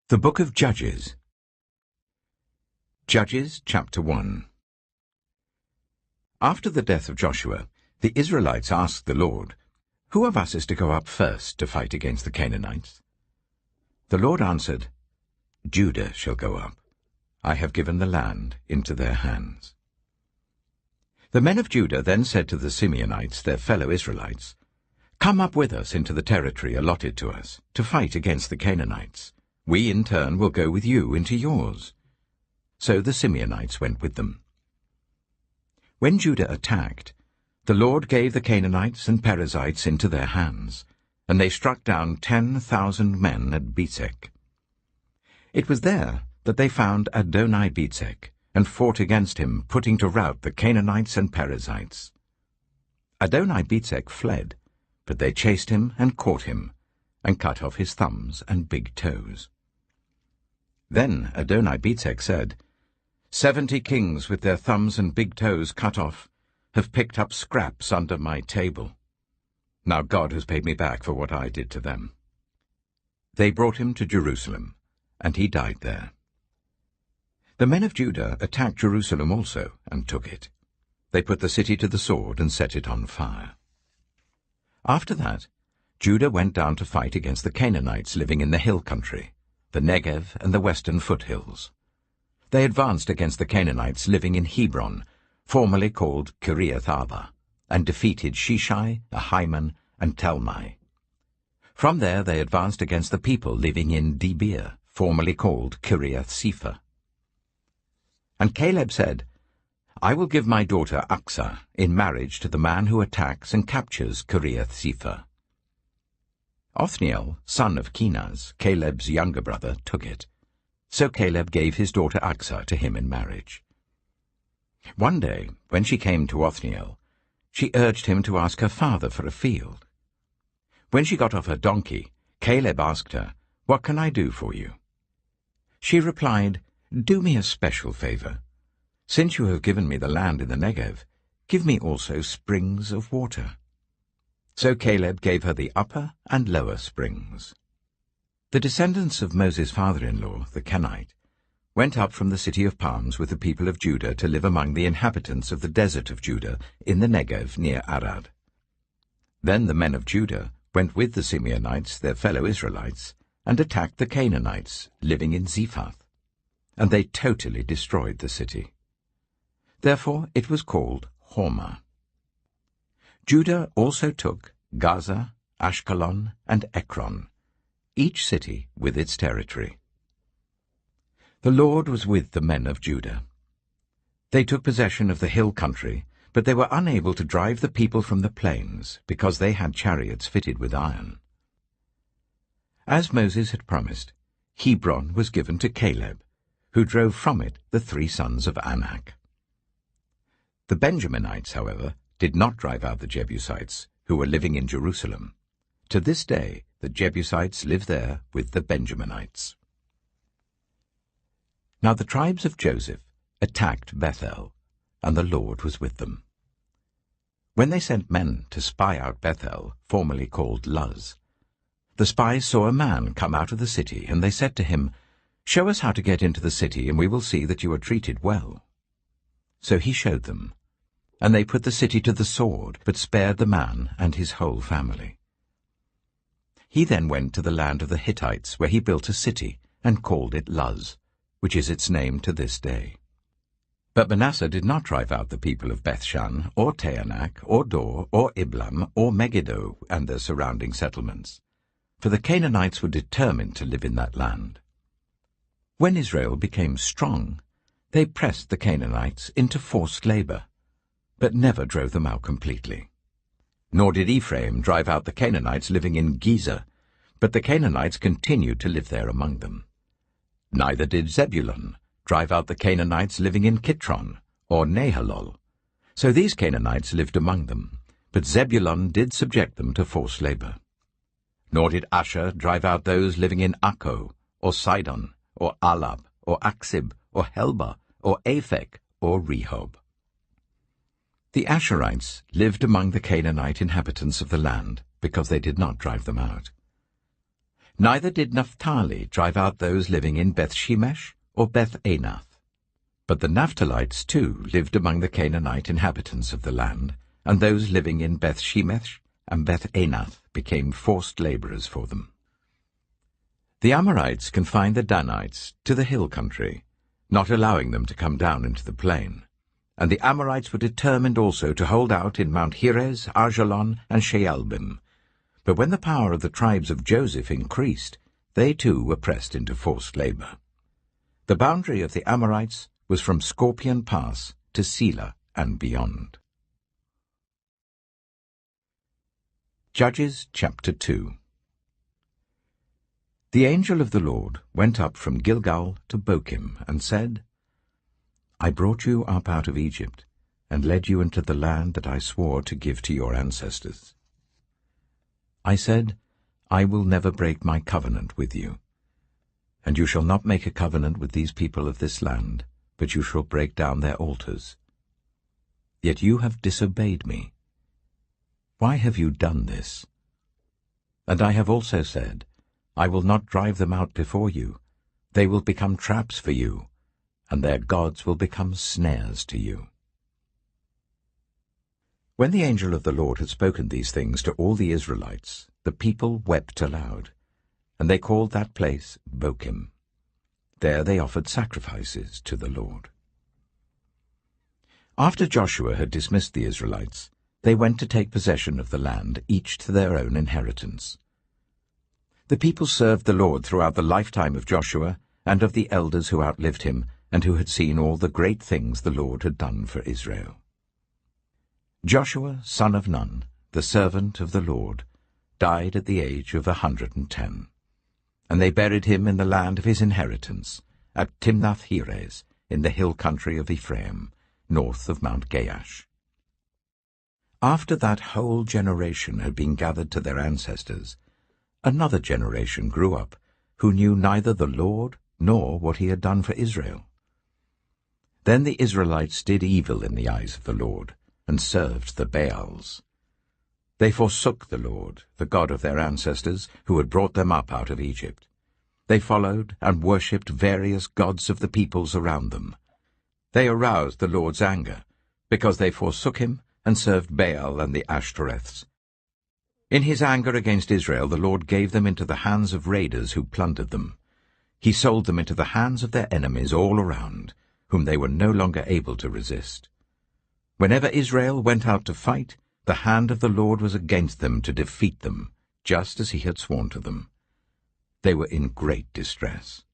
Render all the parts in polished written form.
The Book of Judges. Judges chapter 1. After the death of Joshua, the Israelites asked the Lord, "Who of us is to go up first to fight against the Canaanites?" The Lord answered, "Judah shall go up. I have given the land into their hands." The men of Judah then said to the Simeonites, their fellow Israelites, "Come up with us into the territory allotted to us, to fight against the Canaanites. We in turn will go with you into yours." So the Simeonites went with them. When Judah attacked, the Lord gave the Canaanites and Perizzites into their hands, and they struck down 10,000 men at Bezek. It was there that they found Adoni-Bezek, and fought against him, putting to rout the Canaanites and Perizzites. Adoni-Bezek fled, but they chased him and caught him, and cut off his thumbs and big toes. Then Adoni-Bezek said, 70 kings with their thumbs and big toes cut off have picked up scraps under my table. Now God has paid me back for what I did to them. They brought him to Jerusalem, and he died there. The men of Judah attacked Jerusalem also, and took it. They put the city to the sword and set it on fire. After that, Judah went down to fight against the Canaanites living in the hill country, the Negev and the western foothills. They advanced against the Canaanites living in Hebron, formerly called Kiriath-Arba, and defeated Sheshai, Ahiman, and Talmai. From there they advanced against the people living in Debir, formerly called Kiriath-Sepher. And Caleb said, "I will give my daughter Achsah in marriage to the man who attacks and captures Kiriath-Sepher." Othniel, son of Kenaz, Caleb's younger brother, took it. So Caleb gave his daughter Achsah to him in marriage. One day, when she came to Othniel, she urged him to ask her father for a field. When she got off her donkey, Caleb asked her, "What can I do for you?" She replied, "Do me a special favor. Since you have given me the land in the Negev, give me also springs of water." So Caleb gave her the upper and lower springs. The descendants of Moses' father-in-law, the Kenite, went up from the city of palms with the people of Judah to live among the inhabitants of the desert of Judah in the Negev near Arad. Then the men of Judah went with the Simeonites, their fellow Israelites, and attacked the Canaanites living in Zephath, and they totally destroyed the city. Therefore it was called Hormah. Judah also took Gaza, Ashkelon, and Ekron, each city with its territory. The Lord was with the men of Judah. They took possession of the hill country, but they were unable to drive the people from the plains, because they had chariots fitted with iron. As Moses had promised, Hebron was given to Caleb, who drove from it the 3 sons of Anak. The Benjaminites, however, did not drive out the Jebusites, who were living in Jerusalem. To this day, the Jebusites live there with the Benjaminites. Now the tribes of Joseph attacked Bethel, and the Lord was with them. When they sent men to spy out Bethel, formerly called Luz, the spies saw a man come out of the city, and they said to him, "Show us how to get into the city, and we will see that you are treated well." So he showed them, and they put the city to the sword, but spared the man and his whole family. He then went to the land of the Hittites, where he built a city, and called it Luz, which is its name to this day. But Manasseh did not drive out the people of Bethshan, or Taanach, or Dor, or Iblam, or Megiddo, and their surrounding settlements, for the Canaanites were determined to live in that land. When Israel became strong, they pressed the Canaanites into forced labor, but never drove them out completely. Nor did Ephraim drive out the Canaanites living in Gezer, but the Canaanites continued to live there among them. Neither did Zebulun drive out the Canaanites living in Kitron, or Nahalol. So these Canaanites lived among them, but Zebulun did subject them to forced labor. Nor did Asher drive out those living in Akko, or Sidon, or Alab, or Aksib, or Helba, or Aphek, or Rehob. The Asherites lived among the Canaanite inhabitants of the land, because they did not drive them out. Neither did Naphtali drive out those living in Beth-shemesh or Beth-anath. But the Naphtalites too lived among the Canaanite inhabitants of the land, and those living in Beth-shemesh and Beth-anath became forced laborers for them. The Amorites confined the Danites to the hill country, not allowing them to come down into the plain. And the Amorites were determined also to hold out in Mount Heres, Arjalon, and Shaalbim. But when the power of the tribes of Joseph increased, they too were pressed into forced labor. The boundary of the Amorites was from Scorpion Pass to Selah and beyond. Judges chapter 2. The angel of the Lord went up from Gilgal to Bochim and said, I brought you up out of Egypt, and led you into the land that I swore to give to your ancestors. I said, I will never break my covenant with you. And you shall not make a covenant with these people of this land, but you shall break down their altars. Yet you have disobeyed me. Why have you done this? And I have also said, I will not drive them out before you. They will become traps for you, and their gods will become snares to you. When the angel of the Lord had spoken these things to all the Israelites, the people wept aloud, and they called that place Bochim. There they offered sacrifices to the Lord. After Joshua had dismissed the Israelites, they went to take possession of the land, each to their own inheritance. The people served the Lord throughout the lifetime of Joshua and of the elders who outlived him, and who had seen all the great things the Lord had done for Israel. Joshua, son of Nun, the servant of the Lord, died at the age of 110, and they buried him in the land of his inheritance, at Timnath-Heres, in the hill country of Ephraim, north of Mount Gaash. After that whole generation had been gathered to their ancestors, another generation grew up, who knew neither the Lord nor what he had done for Israel. Then the Israelites did evil in the eyes of the Lord, and served the Baals. They forsook the Lord, the God of their ancestors, who had brought them up out of Egypt. They followed and worshipped various gods of the peoples around them. They aroused the Lord's anger, because they forsook him and served Baal and the Ashtoreths. In his anger against Israel, the Lord gave them into the hands of raiders who plundered them. He sold them into the hands of their enemies all around, whom they were no longer able to resist. Whenever Israel went out to fight, the hand of the Lord was against them to defeat them, just as he had sworn to them. They were in great distress.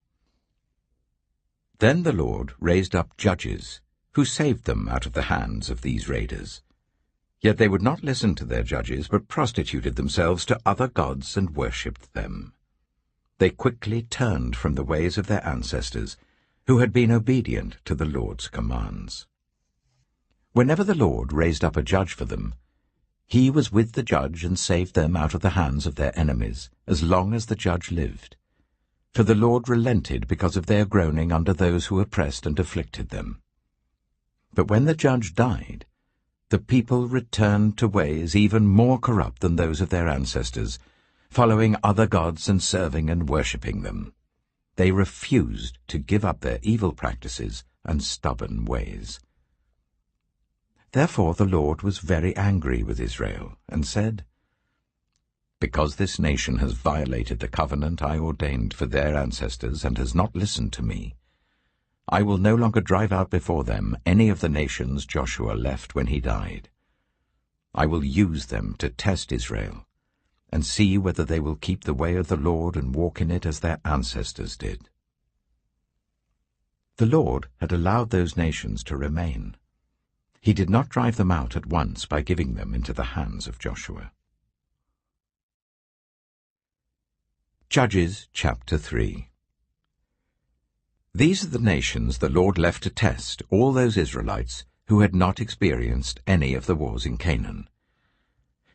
Then the Lord raised up judges, who saved them out of the hands of these raiders. Yet they would not listen to their judges, but prostituted themselves to other gods and worshipped them. They quickly turned from the ways of their ancestors, who had been obedient to the Lord's commands. Whenever the Lord raised up a judge for them, he was with the judge and saved them out of the hands of their enemies, as long as the judge lived. For the Lord relented because of their groaning under those who oppressed and afflicted them. But when the judge died, the people returned to ways even more corrupt than those of their ancestors, following other gods and serving and worshipping them. They refused to give up their evil practices and stubborn ways. Therefore the Lord was very angry with Israel, and said, Because this nation has violated the covenant I ordained for their ancestors and has not listened to me, I will no longer drive out before them any of the nations Joshua left when he died. I will use them to test Israel, and see whether they will keep the way of the Lord and walk in it as their ancestors did. The Lord had allowed those nations to remain. He did not drive them out at once by giving them into the hands of Joshua. Judges chapter 3. These are the nations the Lord left to test all those Israelites who had not experienced any of the wars in Canaan.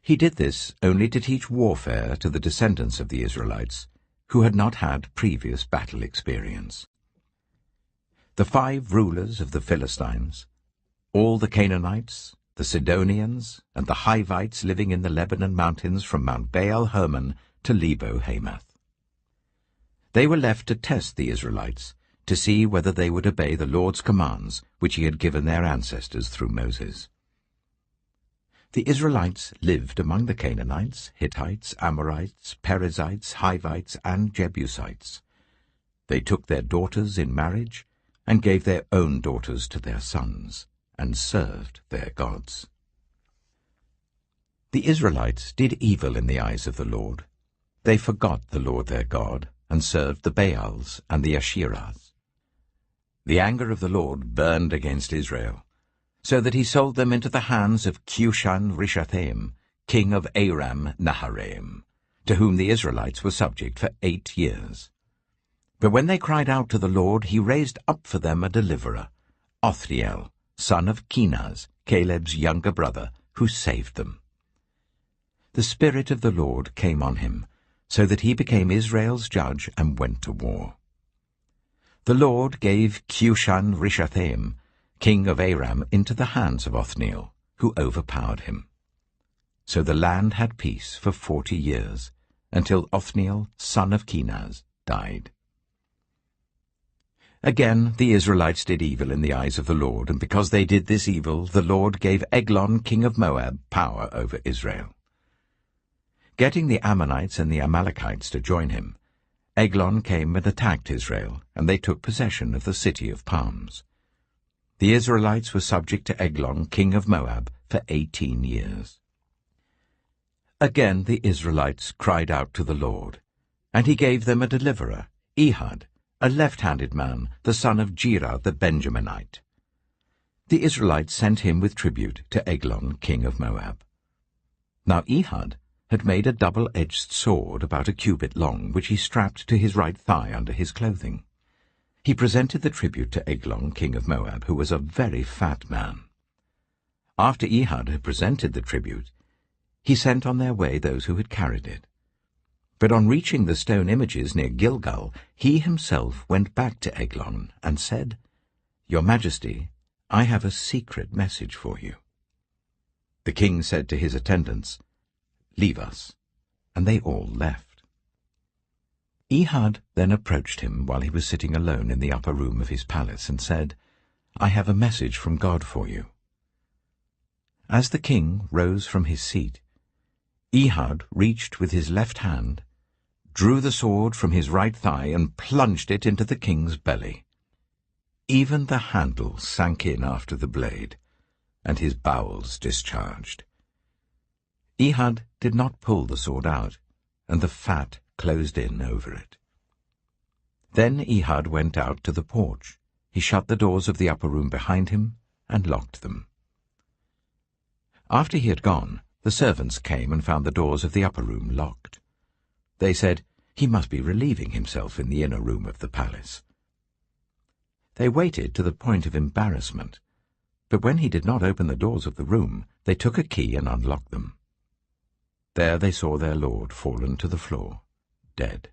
He did this only to teach warfare to the descendants of the Israelites who had not had previous battle experience. The 5 rulers of the Philistines, all the Canaanites, the Sidonians, and the Hivites living in the Lebanon mountains from Mount Baal-Hermon to Lebo-Hamath. They were left to test the Israelites, to see whether they would obey the Lord's commands which he had given their ancestors through Moses. The Israelites lived among the Canaanites, Hittites, Amorites, Perizzites, Hivites, and Jebusites. They took their daughters in marriage and gave their own daughters to their sons, and served their gods. The Israelites did evil in the eyes of the Lord. They forgot the Lord their God, and served the Baals and the Asherahs. The anger of the Lord burned against Israel, so that he sold them into the hands of Cushan-Rishathaim, king of Aram-Naharaim, to whom the Israelites were subject for 8 years. But when they cried out to the Lord, he raised up for them a deliverer, Othniel, son of Kenaz, Caleb's younger brother, who saved them. The Spirit of the Lord came on him, so that he became Israel's judge and went to war. The Lord gave Cushan-Rishathaim, king of Aram, into the hands of Othniel, who overpowered him. So the land had peace for 40 years, until Othniel, son of Kenaz, died. Again the Israelites did evil in the eyes of the Lord, and because they did this evil, the Lord gave Eglon, king of Moab, power over Israel. Getting the Ammonites and the Amalekites to join him, Eglon came and attacked Israel, and they took possession of the city of palms. The Israelites were subject to Eglon, king of Moab, for 18 years. Again the Israelites cried out to the Lord, and he gave them a deliverer, Ehud, a left-handed man, the son of Gera the Benjaminite. The Israelites sent him with tribute to Eglon, king of Moab. Now Ehud had made a double-edged sword about a cubit long, which he strapped to his right thigh under his clothing. He presented the tribute to Eglon, king of Moab, who was a very fat man. After Ehud had presented the tribute, he sent on their way those who had carried it. But on reaching the stone images near Gilgal, he himself went back to Eglon and said, "Your Majesty, I have a secret message for you." The king said to his attendants, "Leave us," and they all left. Ehud then approached him while he was sitting alone in the upper room of his palace and said, "I have a message from God for you." As the king rose from his seat, Ehud reached with his left hand, drew the sword from his right thigh, and plunged it into the king's belly. Even the handle sank in after the blade, and his bowels discharged. Ehud did not pull the sword out, and the fat closed in over it. Then Ehud went out to the porch. He shut the doors of the upper room behind him and locked them. After he had gone, the servants came and found the doors of the upper room locked. They said, "He must be relieving himself in the inner room of the palace." They waited to the point of embarrassment, but when he did not open the doors of the room, they took a key and unlocked them. There they saw their lord fallen to the floor, dead.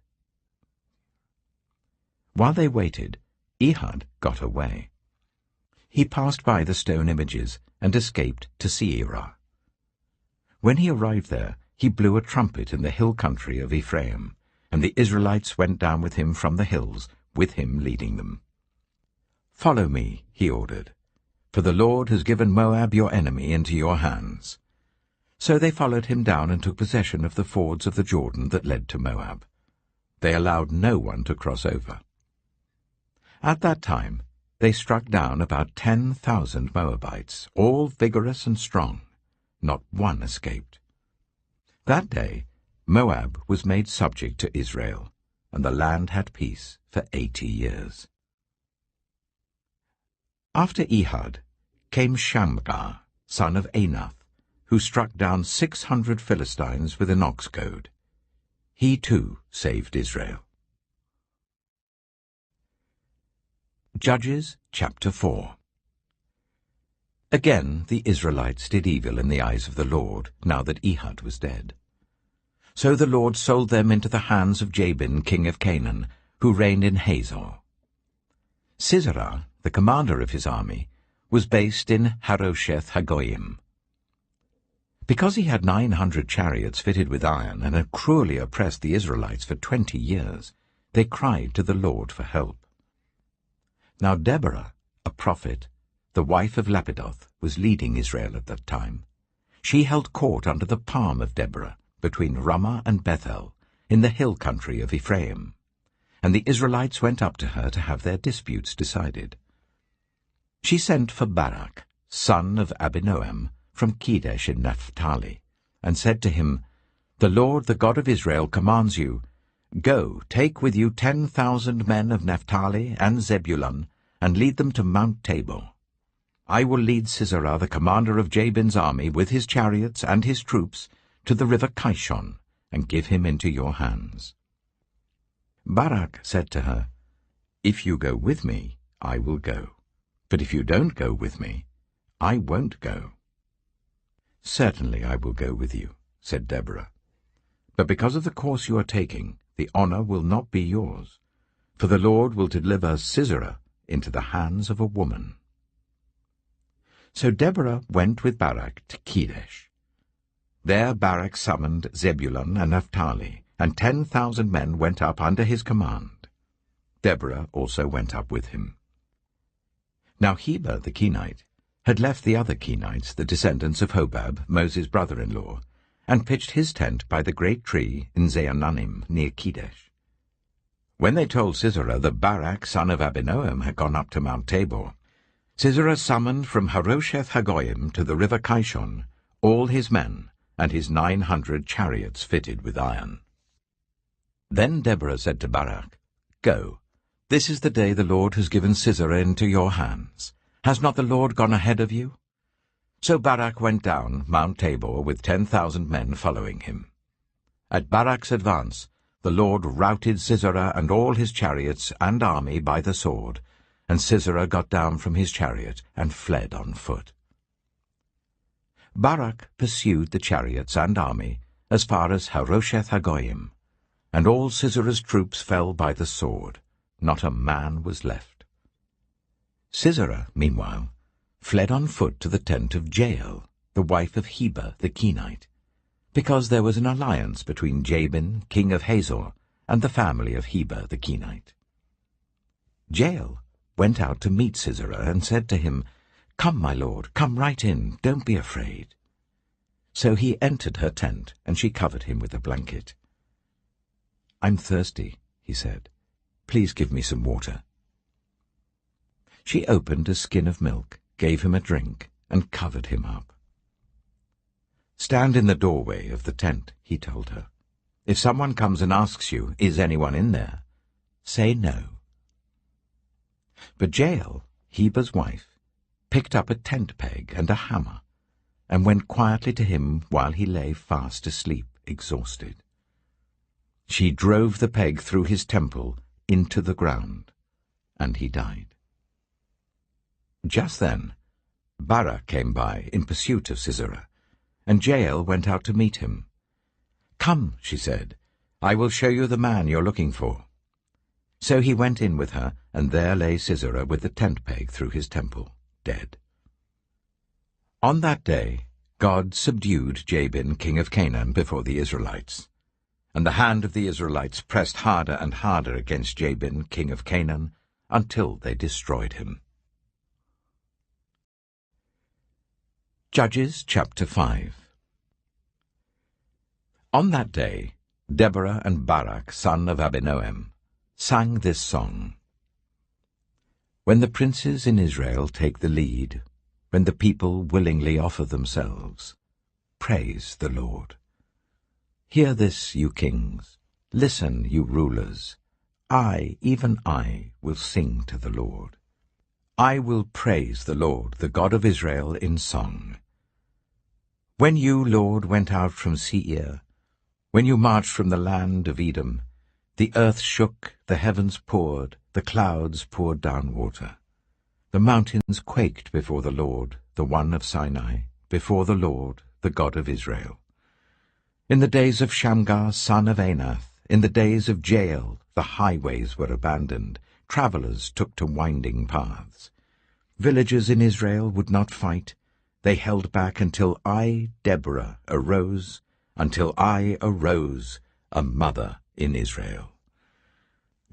While they waited, Ehud got away. He passed by the stone images and escaped to Seirah. When he arrived there, he blew a trumpet in the hill country of Ephraim, and the Israelites went down with him from the hills, with him leading them. "Follow me," he ordered, "for the Lord has given Moab your enemy into your hands." So they followed him down and took possession of the fords of the Jordan that led to Moab. They allowed no one to cross over. At that time they struck down about 10,000 Moabites, all vigorous and strong. Not one escaped. That day Moab was made subject to Israel, and the land had peace for 80 years. After Ehud came Shamgar, son of Anath, who struck down 600 Philistines with an ox goad. He too saved Israel. Judges chapter 4. Again the Israelites did evil in the eyes of the Lord, now that Ehud was dead. So the Lord sold them into the hands of Jabin, king of Canaan, who reigned in Hazor. Sisera, the commander of his army, was based in Harosheth Hagoyim. Because he had 900 chariots fitted with iron and had cruelly oppressed the Israelites for 20 years, They cried to the Lord for help. Now Deborah, a prophet, the wife of Lapidoth, was leading Israel at that time. She held court under the palm of Deborah, between Ramah and Bethel, in the hill country of Ephraim. And the Israelites went up to her to have their disputes decided. She sent for Barak, son of Abinoam, from Kedesh in Naphtali, and said to him, "The Lord, the God of Israel, commands you, Go, take with you 10,000 men of Naphtali and Zebulun, and lead them to Mount Tabor. I will lead Sisera, the commander of Jabin's army, with his chariots and his troops, to the river Kishon, and give him into your hands." Barak said to her, "If you go with me, I will go. But if you don't go with me, I won't go." "Certainly I will go with you," said Deborah. "But because of the course you are taking, the honor will not be yours, for the Lord will deliver Sisera into the hands of a woman." So Deborah went with Barak to Kedesh. There Barak summoned Zebulun and Naphtali, and 10,000 men went up under his command. Deborah also went up with him. Now Heber the Kenite had left the other Kenites, the descendants of Hobab, Moses' brother-in-law, and pitched his tent by the great tree in Zaanannim near Kedesh. When they told Sisera that Barak, son of Abinoam, had gone up to Mount Tabor, Sisera summoned from Harosheth-Hagoyim to the river Kishon all his men and his 900 chariots fitted with iron. Then Deborah said to Barak, "Go, this is the day the Lord has given Sisera into your hands. Has not the Lord gone ahead of you?" So Barak went down Mount Tabor with 10,000 men following him. At Barak's advance, the Lord routed Sisera and all his chariots and army by the sword, and Sisera got down from his chariot and fled on foot. Barak pursued the chariots and army as far as Harosheth-Hagoyim, and all Sisera's troops fell by the sword. Not a man was left. Sisera, meanwhile, fled on foot to the tent of Jael, the wife of Heber the Kenite, because there was an alliance between Jabin, king of Hazor, and the family of Heber the Kenite. Jael went out to meet Sisera and said to him, "Come, my lord, come right in, don't be afraid." So he entered her tent, and she covered him with a blanket. "I'm thirsty," he said. "Please give me some water." She opened a skin of milk, gave him a drink, and covered him up. "Stand in the doorway of the tent," he told her. "If someone comes and asks you, 'Is anyone in there?' say no." But Jael, Heber's wife, picked up a tent peg and a hammer, and went quietly to him while he lay fast asleep, exhausted. She drove the peg through his temple into the ground, and he died. Just then Barak came by in pursuit of Sisera, and Jael went out to meet him. "Come," she said, "I will show you the man you're looking for." So he went in with her, and there lay Sisera with the tent peg through his temple, dead. On that day God subdued Jabin, king of Canaan, before the Israelites. And the hand of the Israelites pressed harder and harder against Jabin, king of Canaan, until they destroyed him. Judges chapter 5. On that day Deborah and Barak, son of Abinoam, sang this song. When the princes in Israel take the lead, when the people willingly offer themselves, praise the Lord. Hear this, you kings, listen, you rulers. I, even I, will sing to the Lord. I will praise the Lord, the God of Israel, in song. When you, Lord, went out from Seir, when you marched from the land of Edom, the earth shook, the heavens poured, the clouds poured down water. The mountains quaked before the Lord, the one of Sinai, before the Lord, the God of Israel. In the days of Shamgar, son of Anath, in the days of Jael, the highways were abandoned, travelers took to winding paths. Villagers in Israel would not fight. They held back until I, Deborah, arose, until I arose, a mother in Israel.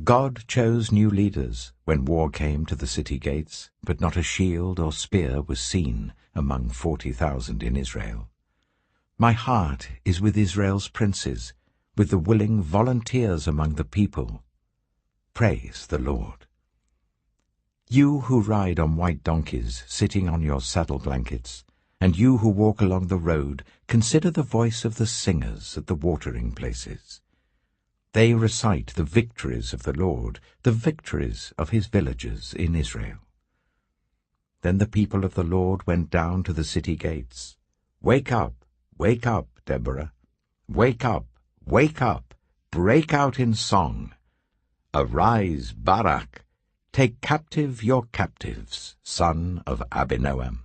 God chose new leaders when war came to the city gates, but not a shield or spear was seen among 40,000 in Israel. My heart is with Israel's princes, with the willing volunteers among the people. Praise the Lord. You who ride on white donkeys, sitting on your saddle blankets, and you who walk along the road, consider the voice of the singers at the watering places. They recite the victories of the Lord, the victories of his villages in Israel. Then the people of the Lord went down to the city gates. Wake up, Deborah. Wake up, break out in song. Arise, Barak, take captive your captives, son of Abinoam.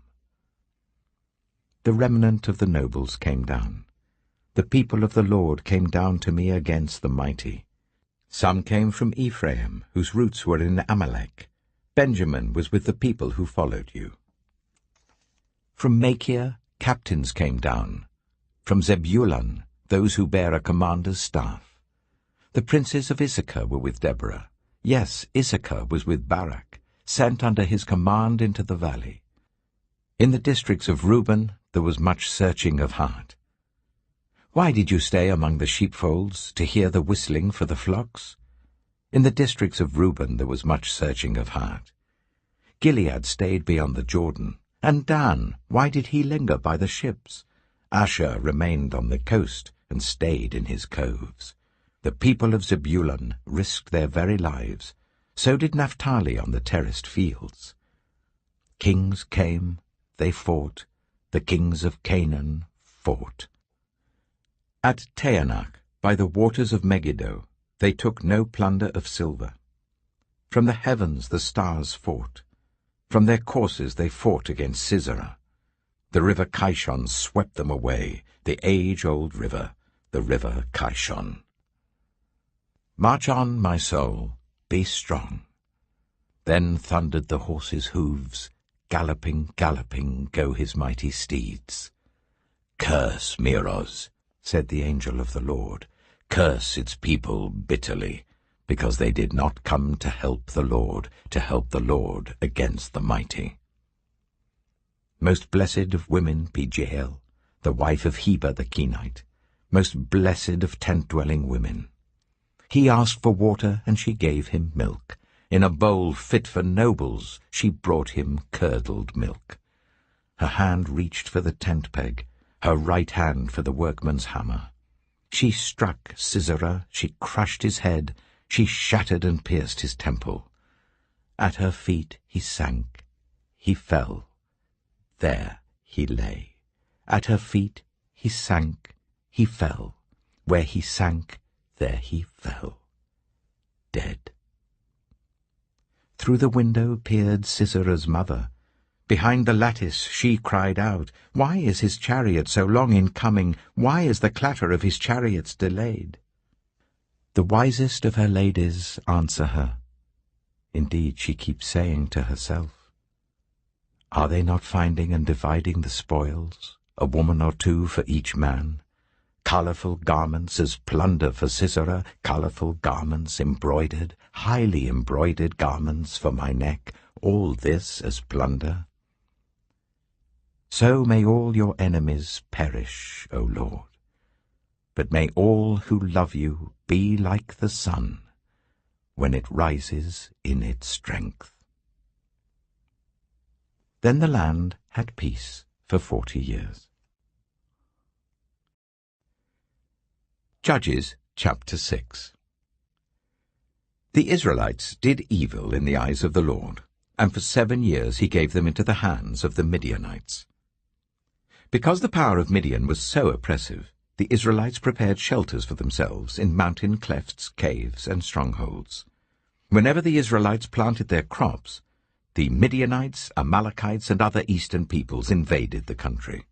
The remnant of the nobles came down. The people of the Lord came down to me against the mighty. Some came from Ephraim, whose roots were in Amalek. Benjamin was with the people who followed you. From Machir, captains came down. From Zebulun, those who bear a commander's staff. The princes of Issachar were with Deborah. Yes, Issachar was with Barak, sent under his command into the valley. In the districts of Reuben there was much searching of heart. Why did you stay among the sheepfolds to hear the whistling for the flocks? In the districts of Reuben there was much searching of heart. Gilead stayed beyond the Jordan. And Dan, why did he linger by the ships? Asher remained on the coast and stayed in his coves. The people of Zebulun risked their very lives. So did Naphtali on the terraced fields. Kings came, they fought. The kings of Canaan fought. At Taanach, by the waters of Megiddo, they took no plunder of silver. From the heavens the stars fought. From their courses they fought against Sisera. The river Kishon swept them away, the age-old river, the river Kishon. March on, my soul, be strong. Then thundered the horses' hooves, galloping, galloping go his mighty steeds. Curse Meroz, said the angel of the Lord, curse its people bitterly, because they did not come to help the Lord against the mighty. Most blessed of women be Jael, the wife of Heber the Kenite, most blessed of tent-dwelling women. He asked for water, and she gave him milk. In a bowl fit for nobles she brought him curdled milk. Her hand reached for the tent peg, her right hand for the workman's hammer. She struck Sisera, she crushed his head, she shattered and pierced his temple. At her feet he sank, he fell. There he lay. At her feet he sank, he fell. Where he sank, there he fell. Dead. Through the window peered Sisera's mother. Behind the lattice she cried out, "Why is his chariot so long in coming? Why is the clatter of his chariots delayed?" The wisest of her ladies answer her. Indeed, she keeps saying to herself, "Are they not finding and dividing the spoils, a woman or two for each man? Colourful garments as plunder for Sisera, colourful garments embroidered, highly embroidered garments for my neck, all this as plunder." So may all your enemies perish, O Lord, but may all who love you be like the sun when it rises in its strength. Then the land had peace for 40 years. Judges chapter 6. The Israelites did evil in the eyes of the Lord, and for 7 years he gave them into the hands of the Midianites. Because the power of Midian was so oppressive, the Israelites prepared shelters for themselves in mountain clefts, caves, and strongholds. Whenever the Israelites planted their crops, the Midianites, Amalekites, and other eastern peoples invaded the country.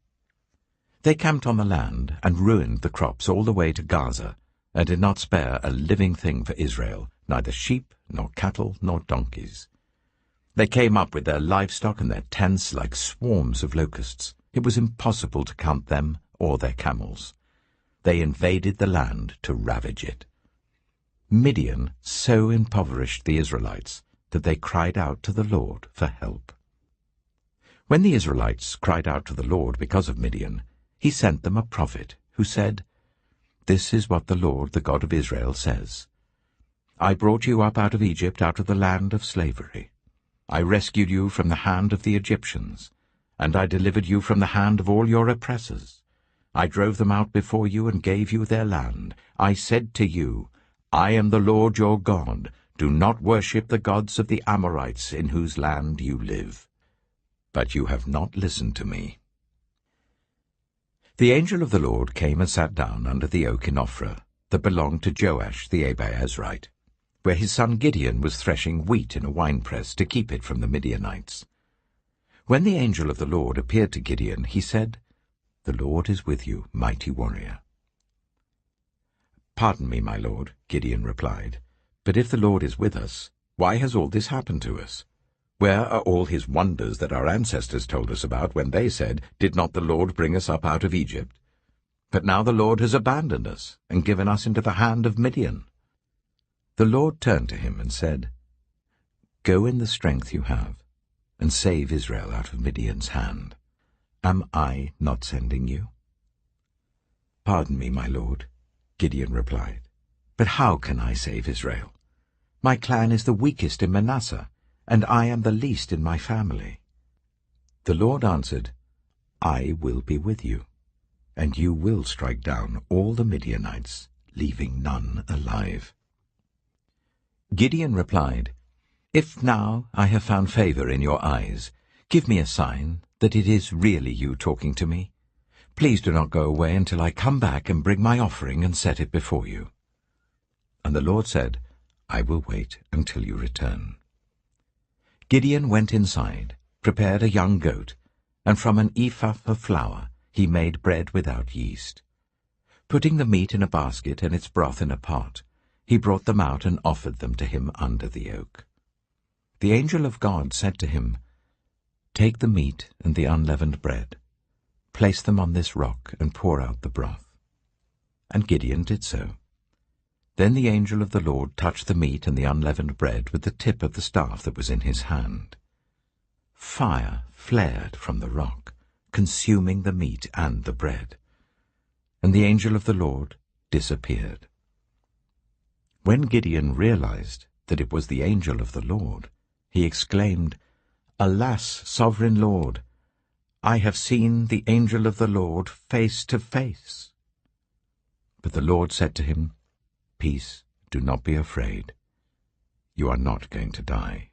They camped on the land and ruined the crops all the way to Gaza, and did not spare a living thing for Israel, neither sheep, nor cattle, nor donkeys. They came up with their livestock and their tents like swarms of locusts. It was impossible to count them or their camels. They invaded the land to ravage it. Midian so impoverished the Israelites that they cried out to the Lord for help. When the Israelites cried out to the Lord because of Midian, he sent them a prophet who said, "This is what the Lord, the God of Israel, says. I brought you up out of Egypt, out of the land of slavery. I rescued you from the hand of the Egyptians, and I delivered you from the hand of all your oppressors. I drove them out before you and gave you their land. I said to you, I am the Lord your God. Do not worship the gods of the Amorites in whose land you live. But you have not listened to me." The angel of the Lord came and sat down under the oak in Ophrah that belonged to Joash the Abiezrite, where his son Gideon was threshing wheat in a winepress to keep it from the Midianites. When the angel of the Lord appeared to Gideon, he said, "The Lord is with you, mighty warrior." "Pardon me, my lord," Gideon replied, "but if the Lord is with us, why has all this happened to us? Where are all his wonders that our ancestors told us about when they said, 'Did not the Lord bring us up out of Egypt?' But now the Lord has abandoned us and given us into the hand of Midian." The Lord turned to him and said, "Go in the strength you have, and save Israel out of Midian's hand. Am I not sending you?" "Pardon me, my lord," Gideon replied, "but how can I save Israel? My clan is the weakest in Manasseh, and I am the least in my family." The Lord answered, "I will be with you, and you will strike down all the Midianites, leaving none alive." Gideon replied, "If now I have found favor in your eyes, give me a sign that it is really you talking to me. Please do not go away until I come back and bring my offering and set it before you." And the Lord said, "I will wait until you return." Gideon went inside, prepared a young goat, and from an ephah of flour he made bread without yeast. Putting the meat in a basket and its broth in a pot, he brought them out and offered them to him under the oak. The angel of God said to him, "Take the meat and the unleavened bread, place them on this rock and pour out the broth." And Gideon did so. Then the angel of the Lord touched the meat and the unleavened bread with the tip of the staff that was in his hand. Fire flared from the rock, consuming the meat and the bread, and the angel of the Lord disappeared. When Gideon realized that it was the angel of the Lord, he exclaimed, "Alas, sovereign Lord, I have seen the angel of the Lord face to face." But the Lord said to him, "Peace, do not be afraid. You are not going to die."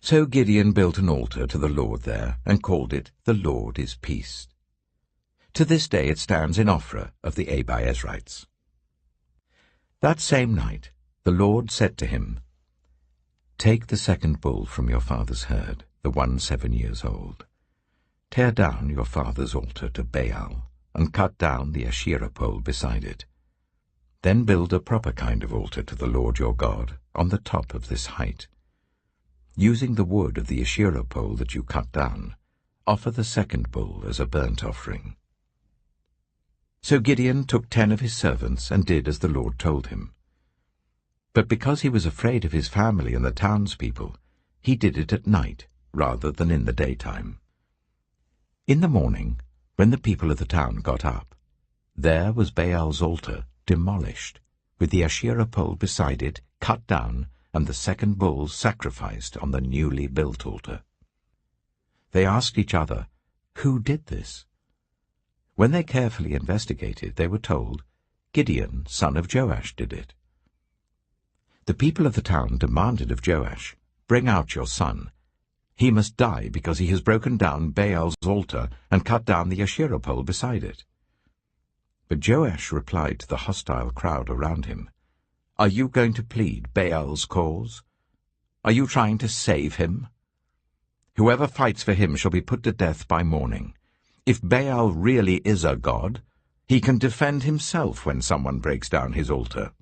So Gideon built an altar to the Lord there and called it, "The Lord is Peace." To this day it stands in Ophrah of the Abiezrites. That same night the Lord said to him, "Take the second bull from your father's herd, the one 7 years old. Tear down your father's altar to Baal, and cut down the Asherah pole beside it. Then build a proper kind of altar to the Lord your God on the top of this height. Using the wood of the Asherah pole that you cut down, offer the second bull as a burnt offering." So Gideon took 10 of his servants and did as the Lord told him. But because he was afraid of his family and the townspeople, he did it at night rather than in the daytime. In the morning, when the people of the town got up, there was Baal's altar demolished, with the Asherah pole beside it cut down and the second bull sacrificed on the newly built altar. They asked each other, "Who did this?" When they carefully investigated, they were told, "Gideon, son of Joash, did it." The people of the town demanded of Joash, "Bring out your son. He must die because he has broken down Baal's altar and cut down the Asherah pole beside it." But Joash replied to the hostile crowd around him, "Are you going to plead Baal's cause? Are you trying to save him? Whoever fights for him shall be put to death by morning. If Baal really is a god, he can defend himself when someone breaks down his altar."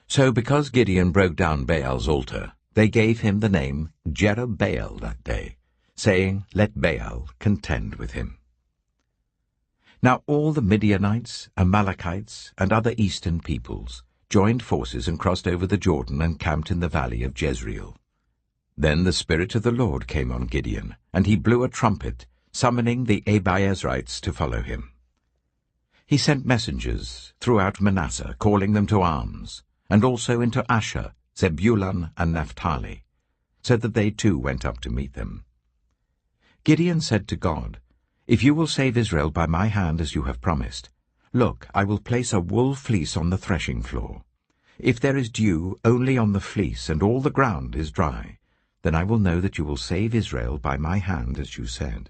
So because Gideon broke down Baal's altar, they gave him the name Jerubbaal that day, saying, "Let Baal contend with him." Now all the Midianites, Amalekites, and other eastern peoples joined forces and crossed over the Jordan and camped in the valley of Jezreel. Then the Spirit of the Lord came on Gideon, and he blew a trumpet, summoning the Abiezrites to follow him. He sent messengers throughout Manasseh, calling them to arms, and also into Asher, Zebulun, and Naphtali, so that they too went up to meet them. Gideon said to God, "If you will save Israel by my hand as you have promised, look, I will place a wool fleece on the threshing floor. If there is dew only on the fleece and all the ground is dry, then I will know that you will save Israel by my hand as you said."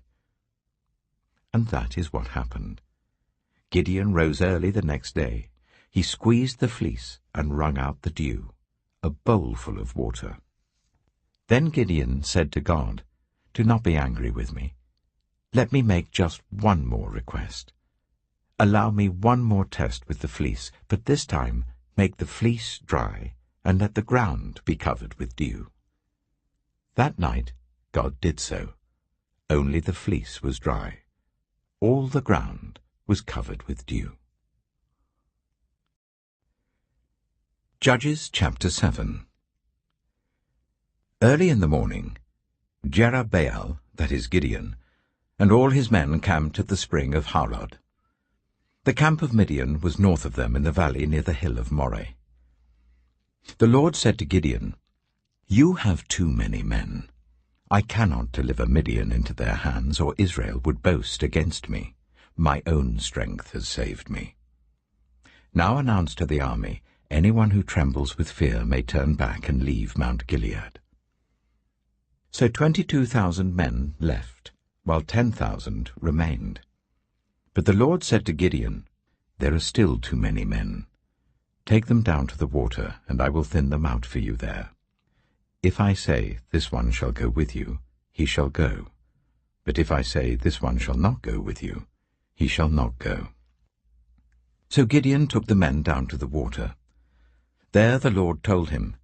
And that is what happened. Gideon rose early the next day. He squeezed the fleece and wrung out the dew, a bowl full of water. Then Gideon said to God, "Do not be angry with me. Let me make just one more request. Allow me one more test with the fleece, but this time make the fleece dry and let the ground be covered with dew." That night God did so. Only the fleece was dry. All the ground was covered with dew. Judges chapter 7. Early in the morning, Jerubbaal, that is Gideon, and all his men camped at the spring of Harod. The camp of Midian was north of them in the valley near the hill of Moreh. The Lord said to Gideon, "You have too many men. I cannot deliver Midian into their hands, or Israel would boast against me. My own strength has saved me. Now announce to the army, anyone who trembles with fear may turn back and leave Mount Gilead." So 22,000 men left, while 10,000 remained. But the Lord said to Gideon, "There are still too many men. Take them down to the water, and I will thin them out for you there. If I say, 'This one shall go with you,' he shall go. But if I say, 'This one shall not go with you,' he shall not go." So Gideon took the men down to the water. There the Lord told him,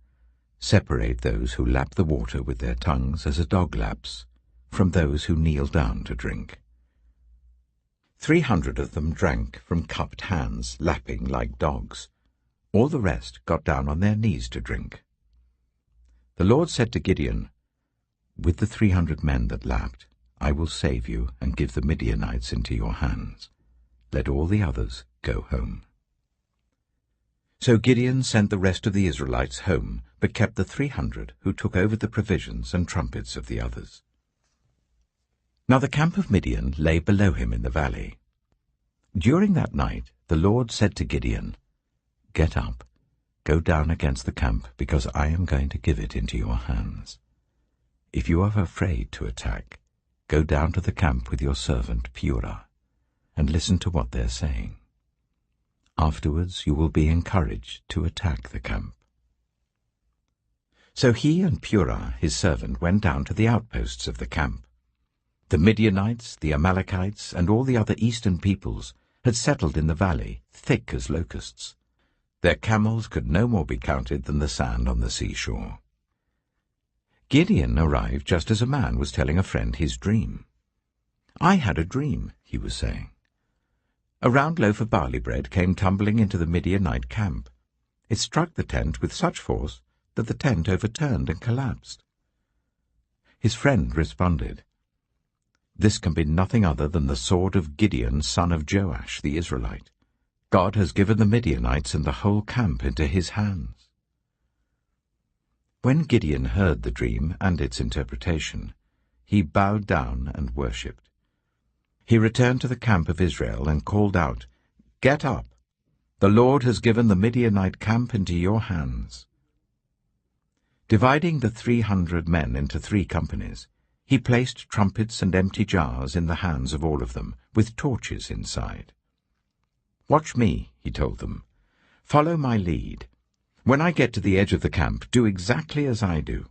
"Separate those who lap the water with their tongues as a dog laps, from those who kneel down to drink." 300 of them drank from cupped hands, lapping like dogs. All the rest got down on their knees to drink. The Lord said to Gideon, "With the 300 men that lapped, I will save you and give the Midianites into your hands. Let all the others go home." So Gideon sent the rest of the Israelites home, but kept the 300 who took over the provisions and trumpets of the others. Now the camp of Midian lay below him in the valley. During that night the Lord said to Gideon, "Get up, go down against the camp, because I am going to give it into your hands. If you are afraid to attack, go down to the camp with your servant Purah, and listen to what they're saying. Afterwards you will be encouraged to attack the camp." So he and Purah, his servant, went down to the outposts of the camp. The Midianites, the Amalekites, and all the other eastern peoples had settled in the valley, thick as locusts. Their camels could no more be counted than the sand on the seashore. Gideon arrived just as a man was telling a friend his dream. "I had a dream," he was saying. "A round loaf of barley bread came tumbling into the Midianite camp. It struck the tent with such force that the tent overturned and collapsed." His friend responded, "This can be nothing other than the sword of Gideon, son of Joash, the Israelite. God has given the Midianites and the whole camp into his hands." When Gideon heard the dream and its interpretation, he bowed down and worshipped. He returned to the camp of Israel and called out, "Get up! The Lord has given the Midianite camp into your hands." Dividing the 300 men into 3 companies, he placed trumpets and empty jars in the hands of all of them, with torches inside. "Watch me," he told them. "Follow my lead. When I get to the edge of the camp, do exactly as I do.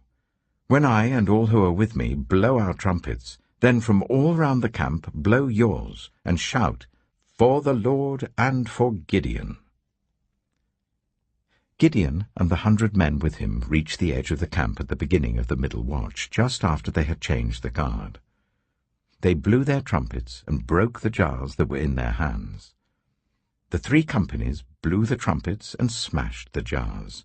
When I and all who are with me blow our trumpets, then from all round the camp blow yours, and shout, 'For the Lord and for Gideon.'" Gideon and the 100 men with him reached the edge of the camp at the beginning of the middle watch, just after they had changed the guard. They blew their trumpets and broke the jars that were in their hands. The 3 companies blew the trumpets and smashed the jars.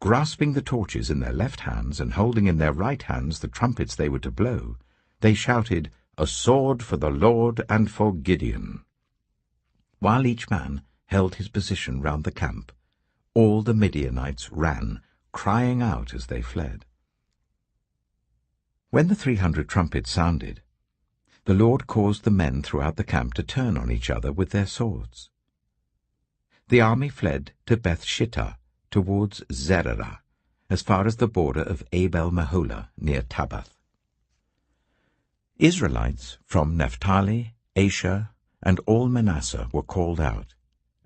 Grasping the torches in their left hands and holding in their right hands the trumpets they were to blow, they shouted, "A sword for the Lord and for Gideon." While each man held his position round the camp, all the Midianites ran, crying out as they fled. When the 300 trumpets sounded, the Lord caused the men throughout the camp to turn on each other with their swords. The army fled to Beth-shittah, towards Zererah, as far as the border of Abel-Meholah near Tabbath. Israelites from Naphtali, Asher, and all Manasseh were called out,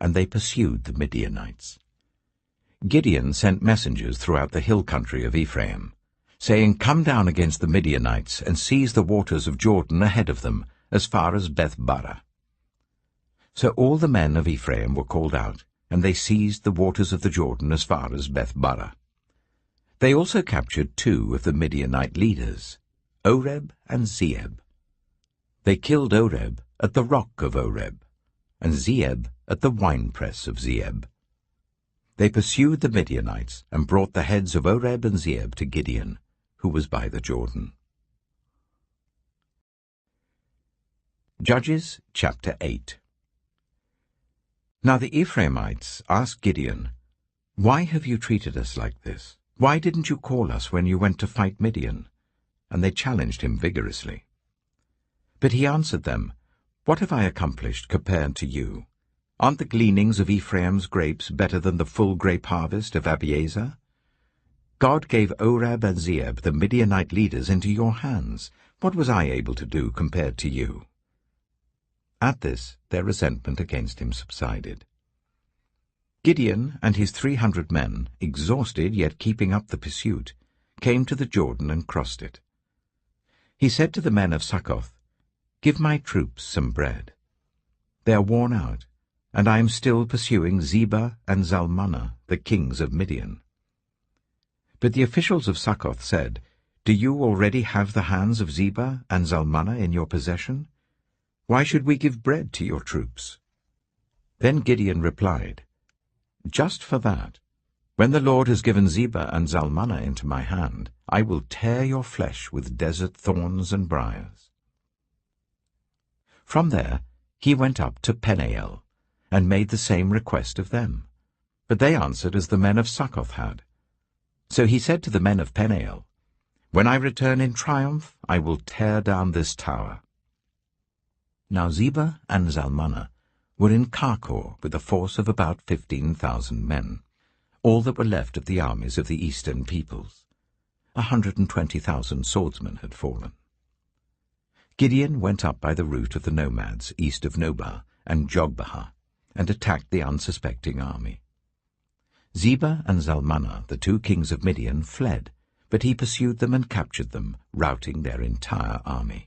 and they pursued the Midianites. Gideon sent messengers throughout the hill country of Ephraim, saying, "Come down against the Midianites and seize the waters of Jordan ahead of them, as far as Beth-barah." So all the men of Ephraim were called out, and they seized the waters of the Jordan as far as Beth-barah. They also captured 2 of the Midianite leaders, Oreb and Zeeb. They killed Oreb at the rock of Oreb, and Zeeb at the winepress of Zeeb. They pursued the Midianites and brought the heads of Oreb and Zeeb to Gideon, who was by the Jordan. Judges chapter 8. Now the Ephraimites asked Gideon, "Why have you treated us like this? Why didn't you call us when you went to fight Midian?" And they challenged him vigorously. But he answered them, "What have I accomplished compared to you? Aren't the gleanings of Ephraim's grapes better than the full grape harvest of Abiezer? God gave Oreb and Zeeb, the Midianite leaders, into your hands. What was I able to do compared to you?" At this, their resentment against him subsided. Gideon and his 300 men, exhausted yet keeping up the pursuit, came to the Jordan and crossed it. He said to the men of Succoth, "Give my troops some bread. They are worn out, and I am still pursuing Zebah and Zalmunna, the kings of Midian." But the officials of Succoth said, "Do you already have the hands of Zebah and Zalmunna in your possession? Why should we give bread to your troops?" Then Gideon replied, "Just for that, when the Lord has given Zebah and Zalmunna into my hand, I will tear your flesh with desert thorns and briars." From there he went up to Peniel, and made the same request of them. But they answered as the men of Succoth had. So he said to the men of Peniel, "When I return in triumph, I will tear down this tower." Now Zebah and Zalmunna were in Karkor with a force of about 15,000 men, all that were left of the armies of the eastern peoples. 120,000 swordsmen had fallen. Gideon went up by the route of the nomads east of Nobah and Jogbehah, and attacked the unsuspecting army. Zebah and Zalmunna, the 2 kings of Midian, fled, but he pursued them and captured them, routing their entire army.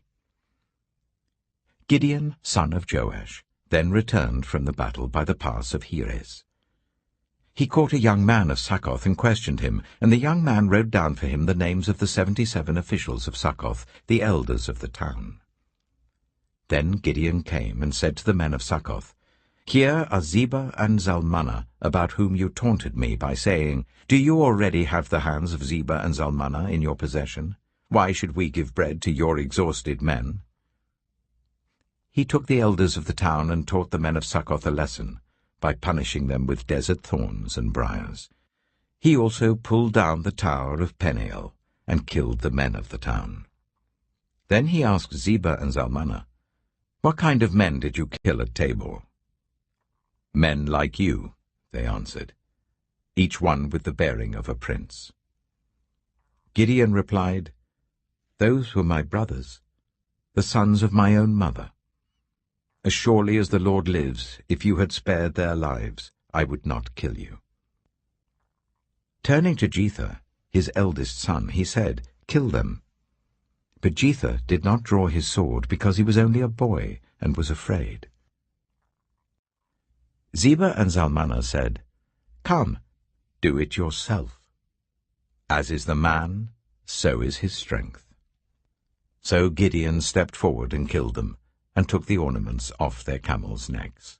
Gideon, son of Joash, then returned from the battle by the pass of Heres. He caught a young man of Succoth and questioned him, and the young man wrote down for him the names of the 77 officials of Succoth, the elders of the town. Then Gideon came and said to the men of Succoth, "Here are Zebah and Zalmunna, about whom you taunted me by saying, 'Do you already have the hands of Zebah and Zalmunna in your possession? Why should we give bread to your exhausted men?'" He took the elders of the town and taught the men of Succoth a lesson, by punishing them with desert thorns and briars. He also pulled down the tower of Peniel, and killed the men of the town. Then he asked Zebah and Zalmunna, "What kind of men did you kill at Tabor?" "Men like you," they answered, each one with the bearing of a prince. Gideon replied, "Those were my brothers, the sons of my own mother. As surely as the Lord lives, if you had spared their lives, I would not kill you." Turning to Jether, his eldest son, he said, "Kill them." But Jether did not draw his sword because he was only a boy and was afraid. Zebah and Zalmunna said, "Come, do it yourself. As is the man, so is his strength." So Gideon stepped forward and killed them, and took the ornaments off their camels' necks.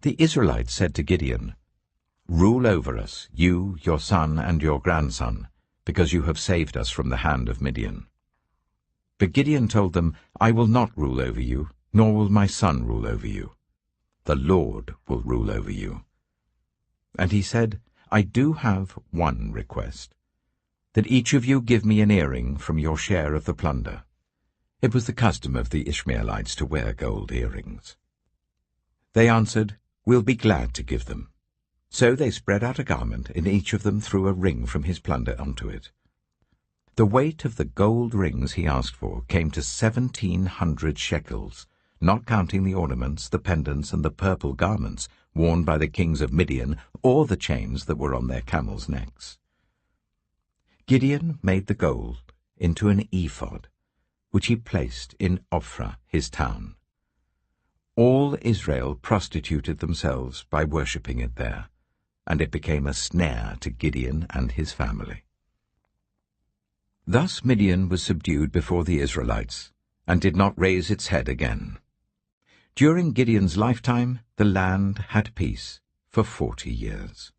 The Israelites said to Gideon, "Rule over us, you, your son, and your grandson, because you have saved us from the hand of Midian." But Gideon told them, "I will not rule over you, nor will my son rule over you. The Lord will rule over you." And he said, "I do have one request, that each of you give me an earring from your share of the plunder." It was the custom of the Ishmaelites to wear gold earrings. They answered, "We'll be glad to give them." So they spread out a garment, and each of them threw a ring from his plunder onto it. The weight of the gold rings he asked for came to 1,700 shekels, not counting the ornaments, the pendants, and the purple garments worn by the kings of Midian, or the chains that were on their camels' necks. Gideon made the gold into an ephod, which he placed in Ophrah, his town. All Israel prostituted themselves by worshipping it there, and it became a snare to Gideon and his family. Thus Midian was subdued before the Israelites, and did not raise its head again. During Gideon's lifetime, the land had peace for 40 years.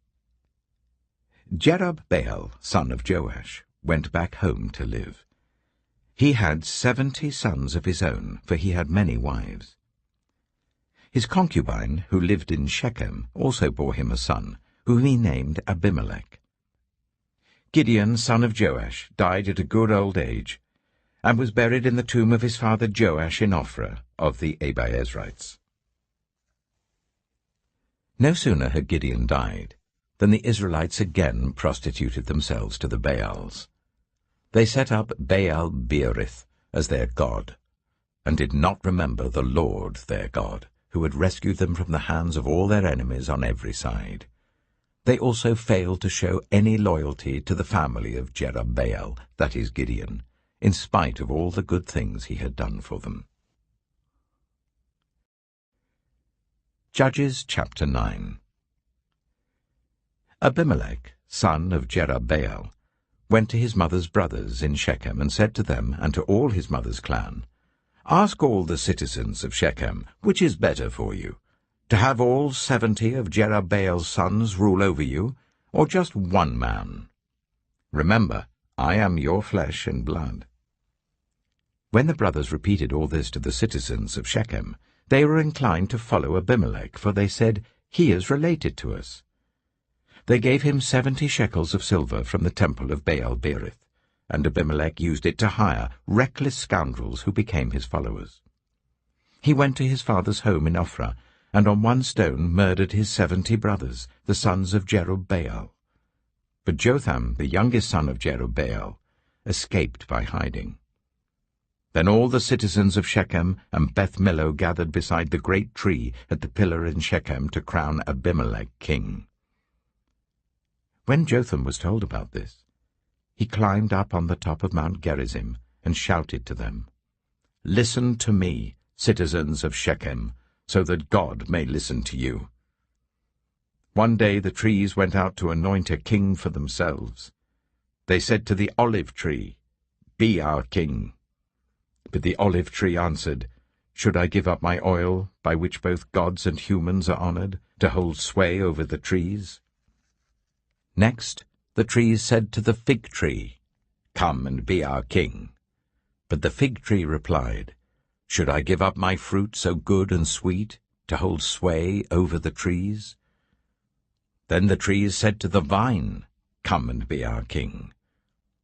Jerubbaal, son of Joash, went back home to live. He had 70 sons of his own, for he had many wives. His concubine, who lived in Shechem, also bore him a son, whom he named Abimelech. Gideon, son of Joash, died at a good old age, and was buried in the tomb of his father Joash in Ophrah of the Abiezrites. No sooner had Gideon died than the Israelites again prostituted themselves to the Baals. They set up Baal-Berith as their god, and did not remember the Lord their God, who had rescued them from the hands of all their enemies on every side. They also failed to show any loyalty to the family of Jerubbaal, that is Gideon, in spite of all the good things he had done for them. Judges chapter 9. Abimelech, son of Jerubbaal, went to his mother's brothers in Shechem and said to them and to all his mother's clan, "Ask all the citizens of Shechem, which is better for you, to have all 70 of Jerubbaal's sons rule over you, or just one man? Remember, I am your flesh and blood." When the brothers repeated all this to the citizens of Shechem, they were inclined to follow Abimelech, for they said, "He is related to us." They gave him 70 shekels of silver from the temple of Baal-Berith, and Abimelech used it to hire reckless scoundrels who became his followers. He went to his father's home in Ophrah, and on one stone murdered his 70 brothers, the sons of Jerubbaal. But Jotham, the youngest son of Jerubbaal, escaped by hiding. Then all the citizens of Shechem and Beth Millo gathered beside the great tree at the pillar in Shechem to crown Abimelech king. When Jotham was told about this, he climbed up on the top of Mount Gerizim and shouted to them, "Listen to me, citizens of Shechem, so that God may listen to you." One day the trees went out to anoint a king for themselves. They said to the olive tree, "Be our king." But the olive tree answered, "Should I give up my oil, by which both gods and humans are honored, to hold sway over the trees?" Next, the trees said to the fig tree, "Come and be our king." But the fig tree replied, "Should I give up my fruit so good and sweet, to hold sway over the trees?" Then the trees said to the vine, "Come and be our king."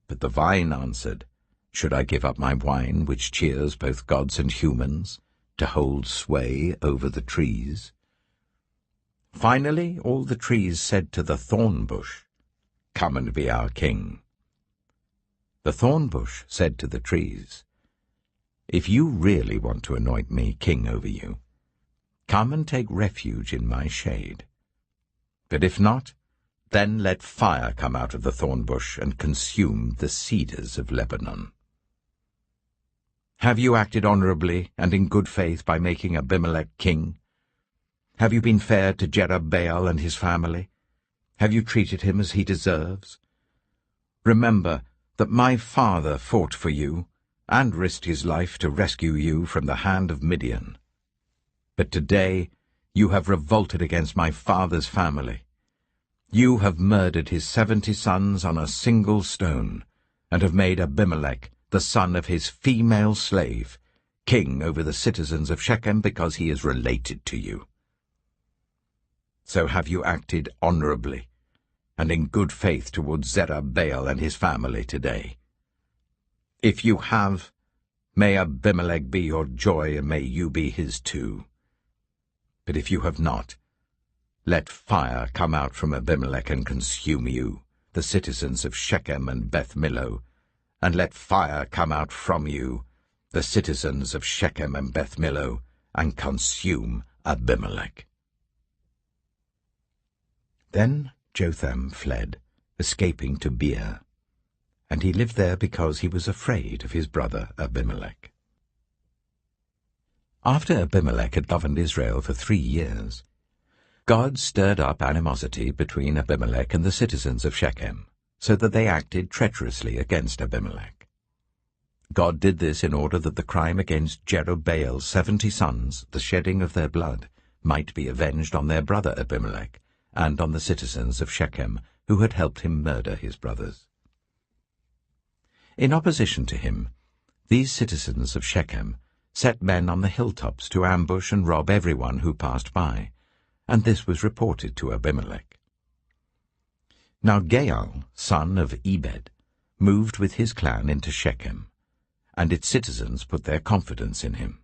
But the vine answered, "Should I give up my wine, which cheers both gods and humans, to hold sway over the trees?" Finally all the trees said to the thorn bush, "Come and be our king." The thorn bush said to the trees, "If you really want to anoint me king over you, come and take refuge in my shade. But if not, then let fire come out of the thorn bush and consume the cedars of Lebanon." Have you acted honorably and in good faith by making Abimelech king? Have you been fair to Jerubbaal and his family? Have you treated him as he deserves? Remember that my father fought for you and risked his life to rescue you from the hand of Midian. But today You have revolted against my father's family. You have murdered his 70 sons on a single stone, and have made Abimelech, the son of his female slave, king over the citizens of Shechem because he is related to you. So have you acted honorably and in good faith towards Zerubbabel and his family today. If you have, may Abimelech be your joy, and may you be his too. But if you have not, let fire come out from Abimelech and consume you, the citizens of Shechem and Beth Millo, and let fire come out from you, the citizens of Shechem and Beth Millo, and consume Abimelech. Then Jotham fled, escaping to Beer, and he lived there because he was afraid of his brother Abimelech. After Abimelech had governed Israel for 3 years, God stirred up animosity between Abimelech and the citizens of Shechem, so that they acted treacherously against Abimelech. God did this in order that the crime against Jerubbaal's 70 sons, the shedding of their blood, might be avenged on their brother Abimelech and on the citizens of Shechem who had helped him murder his brothers. In opposition to him, these citizens of Shechem set men on the hilltops to ambush and rob everyone who passed by, and this was reported to Abimelech. Now Gaal, son of Ebed, moved with his clan into Shechem, and its citizens put their confidence in him.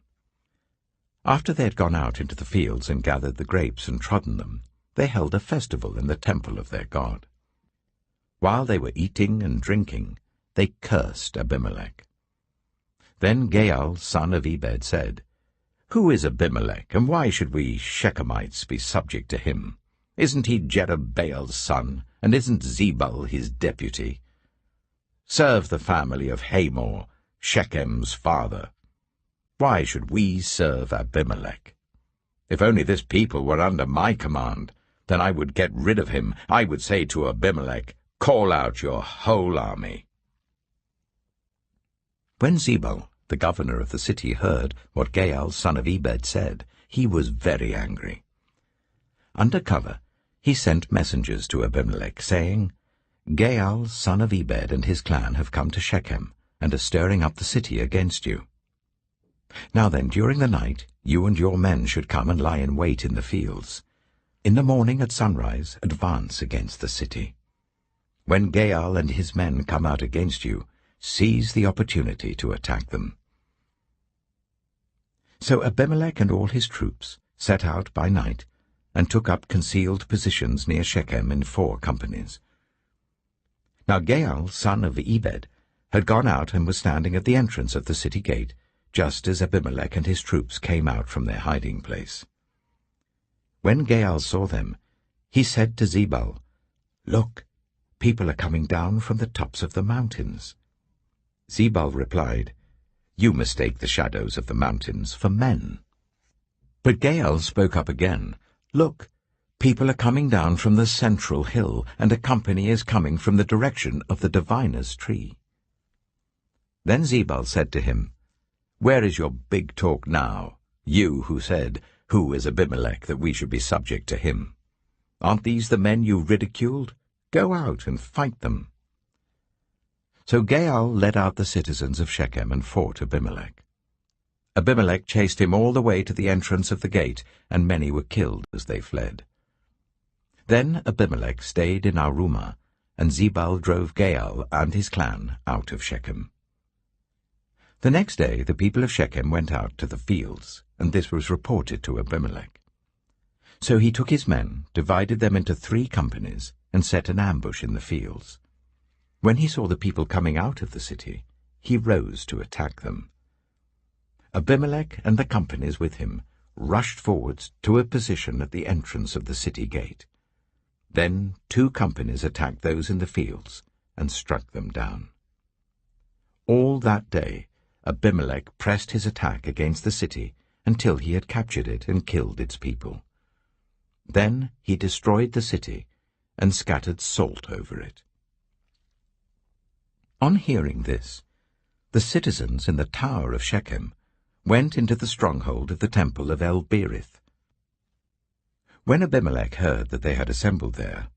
After they had gone out into the fields and gathered the grapes and trodden them, they held a festival in the temple of their God. While they were eating and drinking, they cursed Abimelech. Then Gaal, son of Ebed, said, "Who is Abimelech, and why should we Shechemites be subject to him? Isn't he Jerubbaal's son, and isn't Zebul his deputy? Serve the family of Hamor, Shechem's father. Why should we serve Abimelech? If only this people were under my command, then I would get rid of him. I would say to Abimelech, 'Call out your whole army.'" When Zebul, the governor of the city, heard what Gaal, son of Ebed, said, he was very angry. Under cover, he sent messengers to Abimelech, saying, "Gaal, son of Ebed, and his clan have come to Shechem, and are stirring up the city against you. Now then, during the night, you and your men should come and lie in wait in the fields. In the morning at sunrise, advance against the city. When Gaal and his men come out against you, seize the opportunity to attack them." So Abimelech and all his troops set out by night and took up concealed positions near Shechem in 4 companies. Now Gaal, son of Ebed, had gone out and was standing at the entrance of the city gate, just as Abimelech and his troops came out from their hiding place. When Gaal saw them, he said to Zebul, "Look, people are coming down from the tops of the mountains." Zebul replied, "You mistake the shadows of the mountains for men." But Gaal spoke up again, "Look, people are coming down from the central hill, and a company is coming from the direction of the diviner's tree." Then Zebul said to him, "Where is your big talk now, you who said, 'Who is Abimelech, that we should be subject to him?' Aren't these the men you ridiculed? Go out and fight them." So Gaal led out the citizens of Shechem and fought Abimelech. Abimelech chased him all the way to the entrance of the gate, and many were killed as they fled. Then Abimelech stayed in Arumah, and Zebul drove Gaal and his clan out of Shechem. The next day the people of Shechem went out to the fields, and this was reported to Abimelech. So he took his men, divided them into 3 companies, and set an ambush in the fields. When he saw the people coming out of the city, he rose to attack them. Abimelech and the companies with him rushed forwards to a position at the entrance of the city gate. Then 2 companies attacked those in the fields and struck them down. All that day Abimelech pressed his attack against the city until he had captured it and killed its people. Then he destroyed the city and scattered salt over it. On hearing this, the citizens in the tower of Shechem went into the stronghold of the temple of El-Berith. When Abimelech heard that they had assembled there,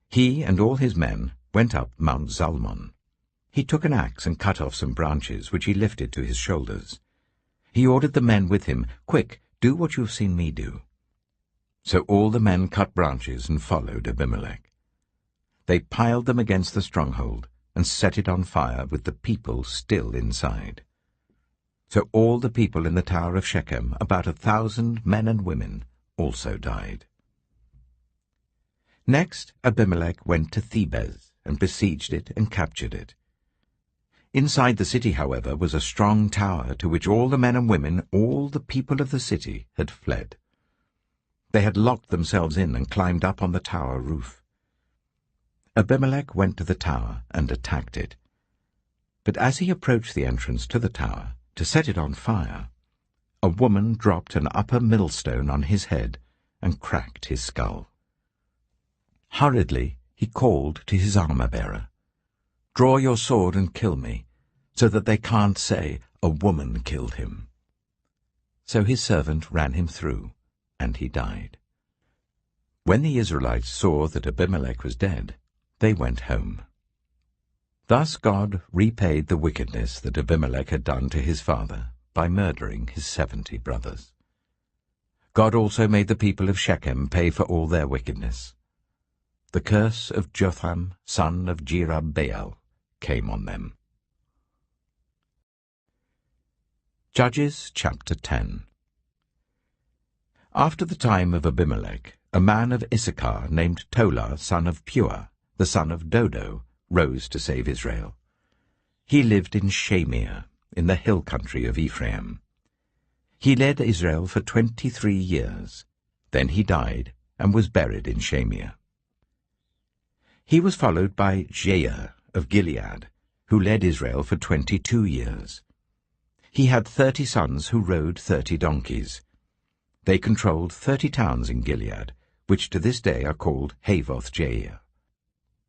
he and all his men went up Mount Zalmon. He took an axe and cut off some branches, which he lifted to his shoulders. He ordered the men with him, "Quick, do what you have seen me do." So all the men cut branches and followed Abimelech. They piled them against the stronghold and set it on fire with the people still inside. So all the people in the tower of Shechem, about 1,000 men and women, also died. Next Abimelech went to Thebez and besieged it and captured it. Inside the city, however, was a strong tower to which all the men and women, all the people of the city, had fled. They had locked themselves in and climbed up on the tower roof. Abimelech went to the tower and attacked it. But as he approached the entrance to the tower to set it on fire, a woman dropped an upper millstone on his head and cracked his skull. Hurriedly he called to his armor-bearer, "Draw your sword and kill me, so that they can't say, 'A woman killed him.'" So his servant ran him through, and he died. When the Israelites saw that Abimelech was dead, they went home. Thus God repaid the wickedness that Abimelech had done to his father by murdering his 70 brothers. God also made the people of Shechem pay for all their wickedness. The curse of Jotham, son of Jerubbaal, came on them. Judges chapter 10. After the time of Abimelech, a man of Issachar named Tola, son of Puah, the son of Dodo, rose to save Israel. He lived in Shamir, in the hill country of Ephraim. He led Israel for 23 years. Then he died and was buried in Shamir. He was followed by Jair of Gilead, who led Israel for 22 years. He had 30 sons who rode 30 donkeys. They controlled 30 towns in Gilead, which to this day are called Havoth-Jair.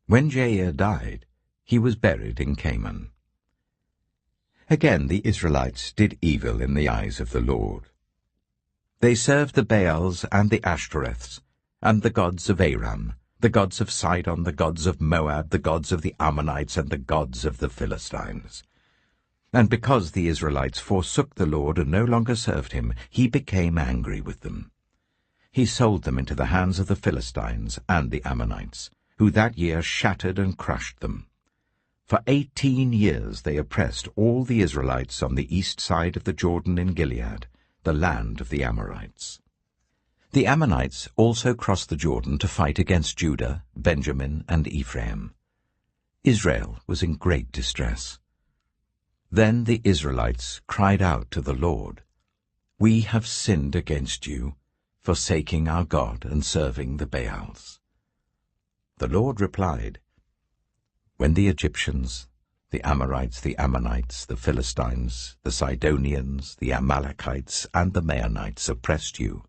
When Jair died, he was buried in Canaan. Again the Israelites did evil in the eyes of the Lord. They served the Baals and the Ashtoreths, and the gods of Aram, the gods of Sidon, the gods of Moab, the gods of the Ammonites, and the gods of the Philistines. And because the Israelites forsook the Lord and no longer served him, he became angry with them. He sold them into the hands of the Philistines and the Ammonites, who that year shattered and crushed them. For 18 years they oppressed all the Israelites on the east side of the Jordan in Gilead, the land of the Amorites. The Ammonites also crossed the Jordan to fight against Judah, Benjamin, and Ephraim. Israel was in great distress. Then the Israelites cried out to the Lord, "We have sinned against you, forsaking our God and serving the Baals." The Lord replied, "When the Egyptians, the Amorites, the Ammonites, the Philistines, the Sidonians, the Amalekites, and the Maonites oppressed you,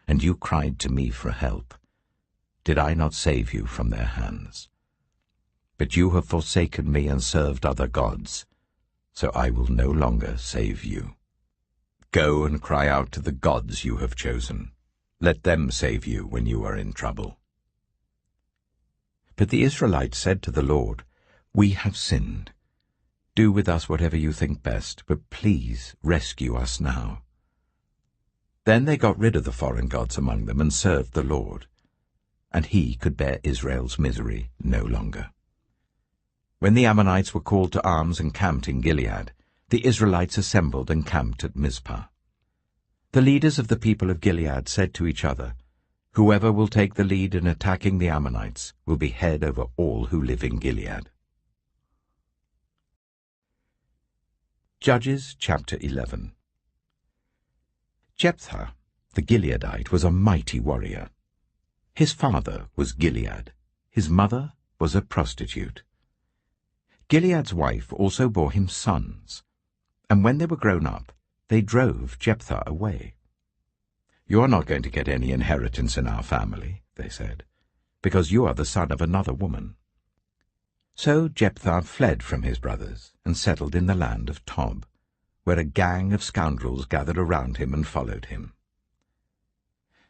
and you cried to me for help, did I not save you from their hands? But you have forsaken me and served other gods, so I will no longer save you. Go and cry out to the gods you have chosen. Let them save you when you are in trouble." But the Israelites said to the Lord, "We have sinned. Do with us whatever you think best, but please rescue us now." Then they got rid of the foreign gods among them and served the Lord, and he could bear Israel's misery no longer. When the Ammonites were called to arms and camped in Gilead, the Israelites assembled and camped at Mizpah. The leaders of the people of Gilead said to each other, "Whoever will take the lead in attacking the Ammonites will be head over all who live in Gilead." Judges chapter 11. Jephthah, the Gileadite, was a mighty warrior. His father was Gilead. His mother was a prostitute. Gilead's wife also bore him sons, and when they were grown up, they drove Jephthah away. "You are not going to get any inheritance in our family," they said, "because you are the son of another woman." So Jephthah fled from his brothers and settled in the land of Tob, where a gang of scoundrels gathered around him and followed him.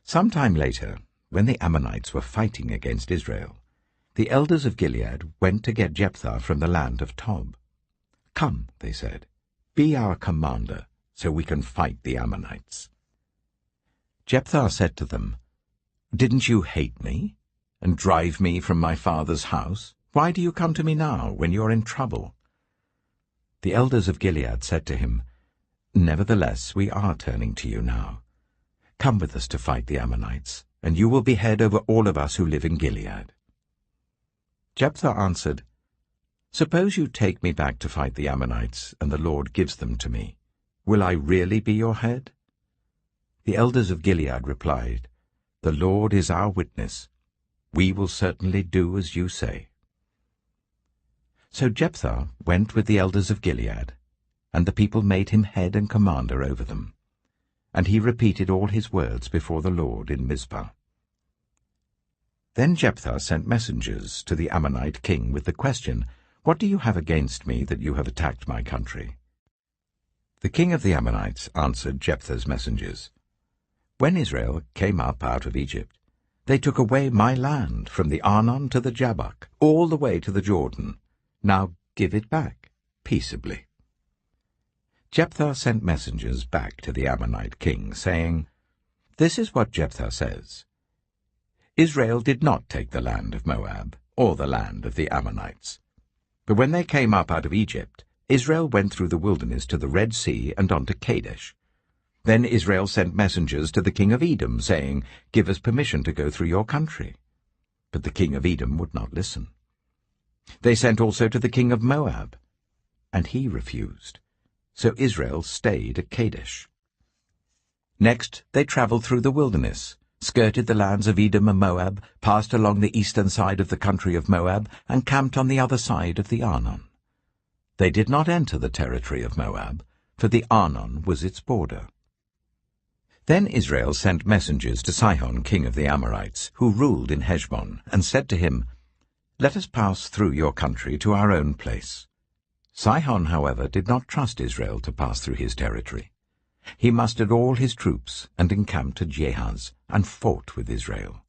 Some time later, when the Ammonites were fighting against Israel, the elders of Gilead went to get Jephthah from the land of Tob. "Come," they said, "be our commander, so we can fight the Ammonites." Jephthah said to them, "Didn't you hate me and drive me from my father's house? Why do you come to me now when you are in trouble?" The elders of Gilead said to him, "Nevertheless, we are turning to you now. Come with us to fight the Ammonites, and you will be head over all of us who live in Gilead." Jephthah answered, "Suppose you take me back to fight the Ammonites, and the Lord gives them to me. Will I really be your head?" The elders of Gilead replied, "The Lord is our witness. We will certainly do as you say." So Jephthah went with the elders of Gilead, and the people made him head and commander over them. And he repeated all his words before the Lord in Mizpah. Then Jephthah sent messengers to the Ammonite king with the question, "What do you have against me that you have attacked my country?" The king of the Ammonites answered Jephthah's messengers, "When Israel came up out of Egypt, they took away my land from the Arnon to the Jabbok, all the way to the Jordan. Now give it back, peaceably." Jephthah sent messengers back to the Ammonite king, saying, "This is what Jephthah says. Israel did not take the land of Moab, or the land of the Ammonites. But when they came up out of Egypt, Israel went through the wilderness to the Red Sea and on to Kadesh. Then Israel sent messengers to the king of Edom, saying, 'Give us permission to go through your country.' But the king of Edom would not listen. They sent also to the king of Moab, and he refused. So Israel stayed at Kadesh. Next they travelled through the wilderness, skirted the lands of Edom and Moab, passed along the eastern side of the country of Moab, and camped on the other side of the Arnon. They did not enter the territory of Moab, for the Arnon was its border. Then Israel sent messengers to Sihon, king of the Amorites, who ruled in Heshbon, and said to him, "Let us pass through your country to our own place." Sihon, however, did not trust Israel to pass through his territory. He mustered all his troops and encamped at Jahaz, and fought with Israel.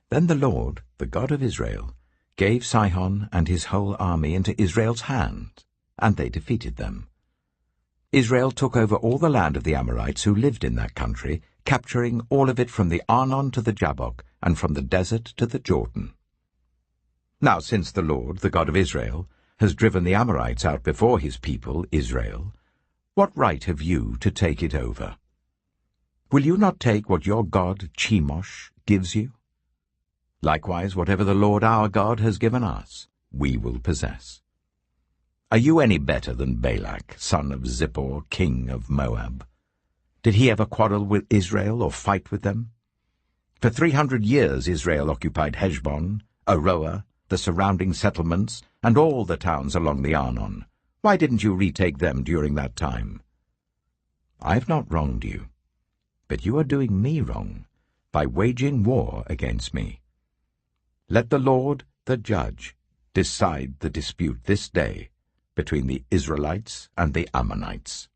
Then the Lord, the God of Israel, gave Sihon and his whole army into Israel's hand, and they defeated them. Israel took over all the land of the Amorites who lived in that country, capturing all of it from the Arnon to the Jabbok, and from the desert to the Jordan. Now since the Lord, the God of Israel, has driven the Amorites out before his people, Israel, what right have you to take it over? Will you not take what your god Chemosh gives you? Likewise, whatever the Lord our God has given us, we will possess. Are you any better than Balak, son of Zippor, king of Moab? Did he ever quarrel with Israel or fight with them? For 300 years Israel occupied Heshbon, Aroer, the surrounding settlements, and all the towns along the Arnon. Why didn't you retake them during that time? I have not wronged you, but you are doing me wrong by waging war against me. Let the Lord, the judge, decide the dispute this day between the Israelites and the Ammonites."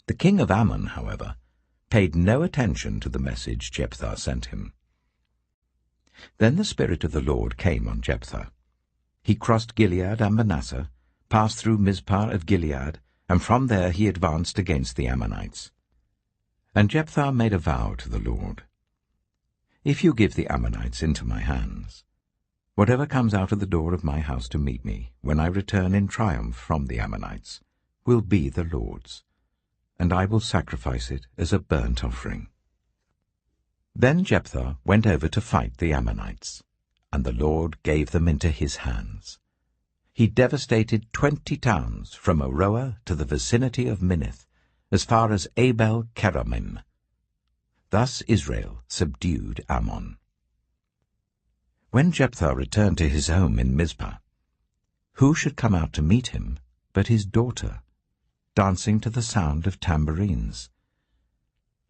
The king of Ammon, however, paid no attention to the message Jephthah sent him. Then the Spirit of the Lord came on Jephthah. He crossed Gilead and Manasseh, passed through Mizpah of Gilead, and from there he advanced against the Ammonites. And Jephthah made a vow to the Lord, "If you give the Ammonites into my hands, whatever comes out of the door of my house to meet me, when I return in triumph from the Ammonites, will be the Lord's, and I will sacrifice it as a burnt offering." Then Jephthah went over to fight the Ammonites, and the Lord gave them into his hands. He devastated 20 towns from Aroer to the vicinity of Minnith, as far as Abel-keramim. Thus Israel subdued Ammon. When Jephthah returned to his home in Mizpah, who should come out to meet him but his daughter, dancing to the sound of tambourines?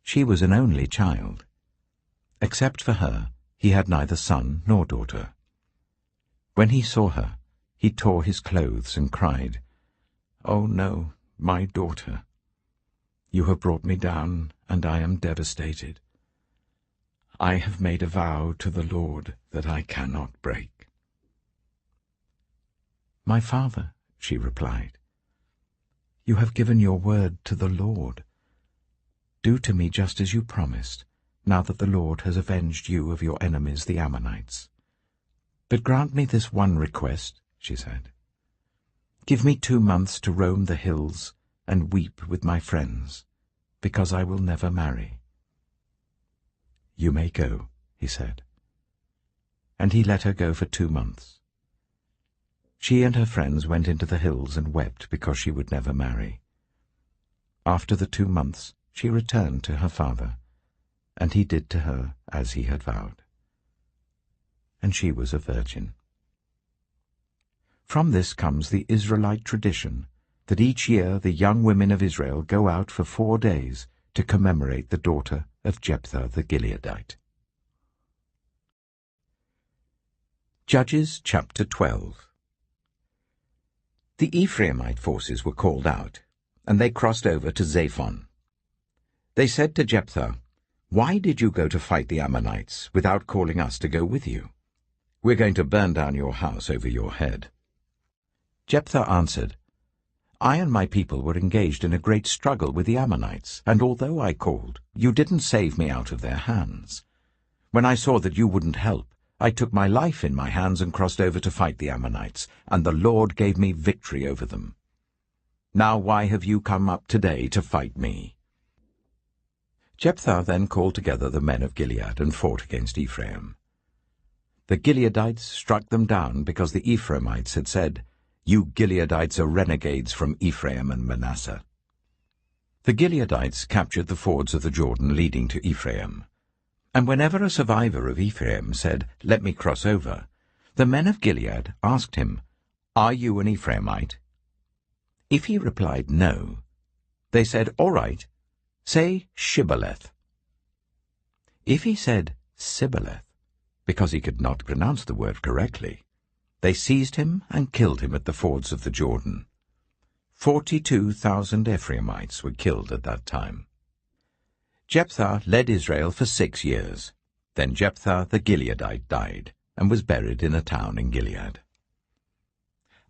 She was an only child. Except for her, he had neither son nor daughter. When he saw her, he tore his clothes and cried, "Oh no, my daughter! You have brought me down, and I am devastated. I have made a vow to the Lord that I cannot break." "My father," she replied, "you have given your word to the Lord. Do to me just as you promised, now that the Lord has avenged you of your enemies the Ammonites. But grant me this one request," she said. "Give me 2 months to roam the hills and weep with my friends, because I will never marry." "You may go," he said. And he let her go for 2 months. She and her friends went into the hills and wept because she would never marry. After the 2 months, she returned to her father, and he did to her as he had vowed. And she was a virgin. From this comes the Israelite tradition that each year the young women of Israel go out for 4 days to commemorate the daughter of Jephthah the Gileadite. Judges chapter 12. The Ephraimite forces were called out, and they crossed over to Zaphon. They said to Jephthah, "Why did you go to fight the Ammonites without calling us to go with you? We're going to burn down your house over your head." Jephthah answered, "I and my people were engaged in a great struggle with the Ammonites, and although I called, you didn't save me out of their hands. When I saw that you wouldn't help, I took my life in my hands and crossed over to fight the Ammonites, and the Lord gave me victory over them. Now why have you come up today to fight me?" Jephthah then called together the men of Gilead and fought against Ephraim. The Gileadites struck them down because the Ephraimites had said, "You Gileadites are renegades from Ephraim and Manasseh." The Gileadites captured the fords of the Jordan leading to Ephraim. And whenever a survivor of Ephraim said, "Let me cross over," the men of Gilead asked him, "Are you an Ephraimite?" If he replied no, they said, "All right, say Shibboleth." If he said Sibboleth, because he could not pronounce the word correctly, they seized him and killed him at the fords of the Jordan. 42,000 Ephraimites were killed at that time. Jephthah led Israel for 6 years. Then Jephthah the Gileadite died, and was buried in a town in Gilead.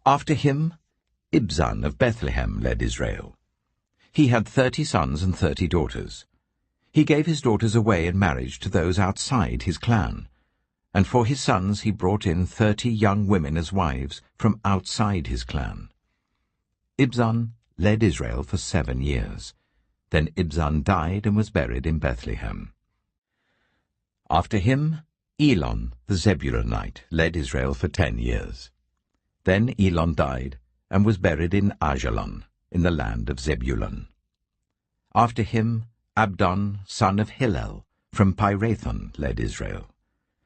After him, Ibzan of Bethlehem led Israel. He had 30 sons and 30 daughters. He gave his daughters away in marriage to those outside his clan, and for his sons he brought in 30 young women as wives from outside his clan. Ibzan led Israel for 7 years. Then Ibzan died and was buried in Bethlehem. After him, Elon the Zebulunite led Israel for 10 years. Then Elon died and was buried in Ajalon, in the land of Zebulun. After him, Abdon, son of Hillel, from Pirathon, led Israel.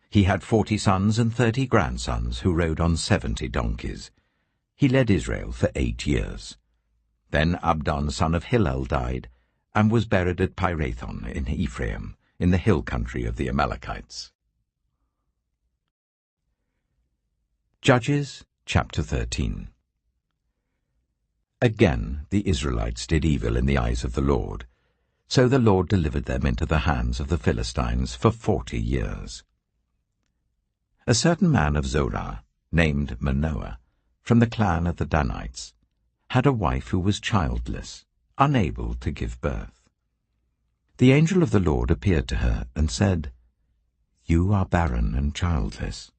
He had 40 sons and 30 grandsons who rode on 70 donkeys. He led Israel for 8 years. Then Abdon, son of Hillel, died, and was buried at Pirathon in Ephraim, in the hill country of the Amalekites. Judges chapter 13. Again the Israelites did evil in the eyes of the Lord, so the Lord delivered them into the hands of the Philistines for 40 years. A certain man of Zorah, named Manoah, from the clan of the Danites, had a wife who was childless, unable to give birth. The angel of the Lord appeared to her and said, "You are barren and childless,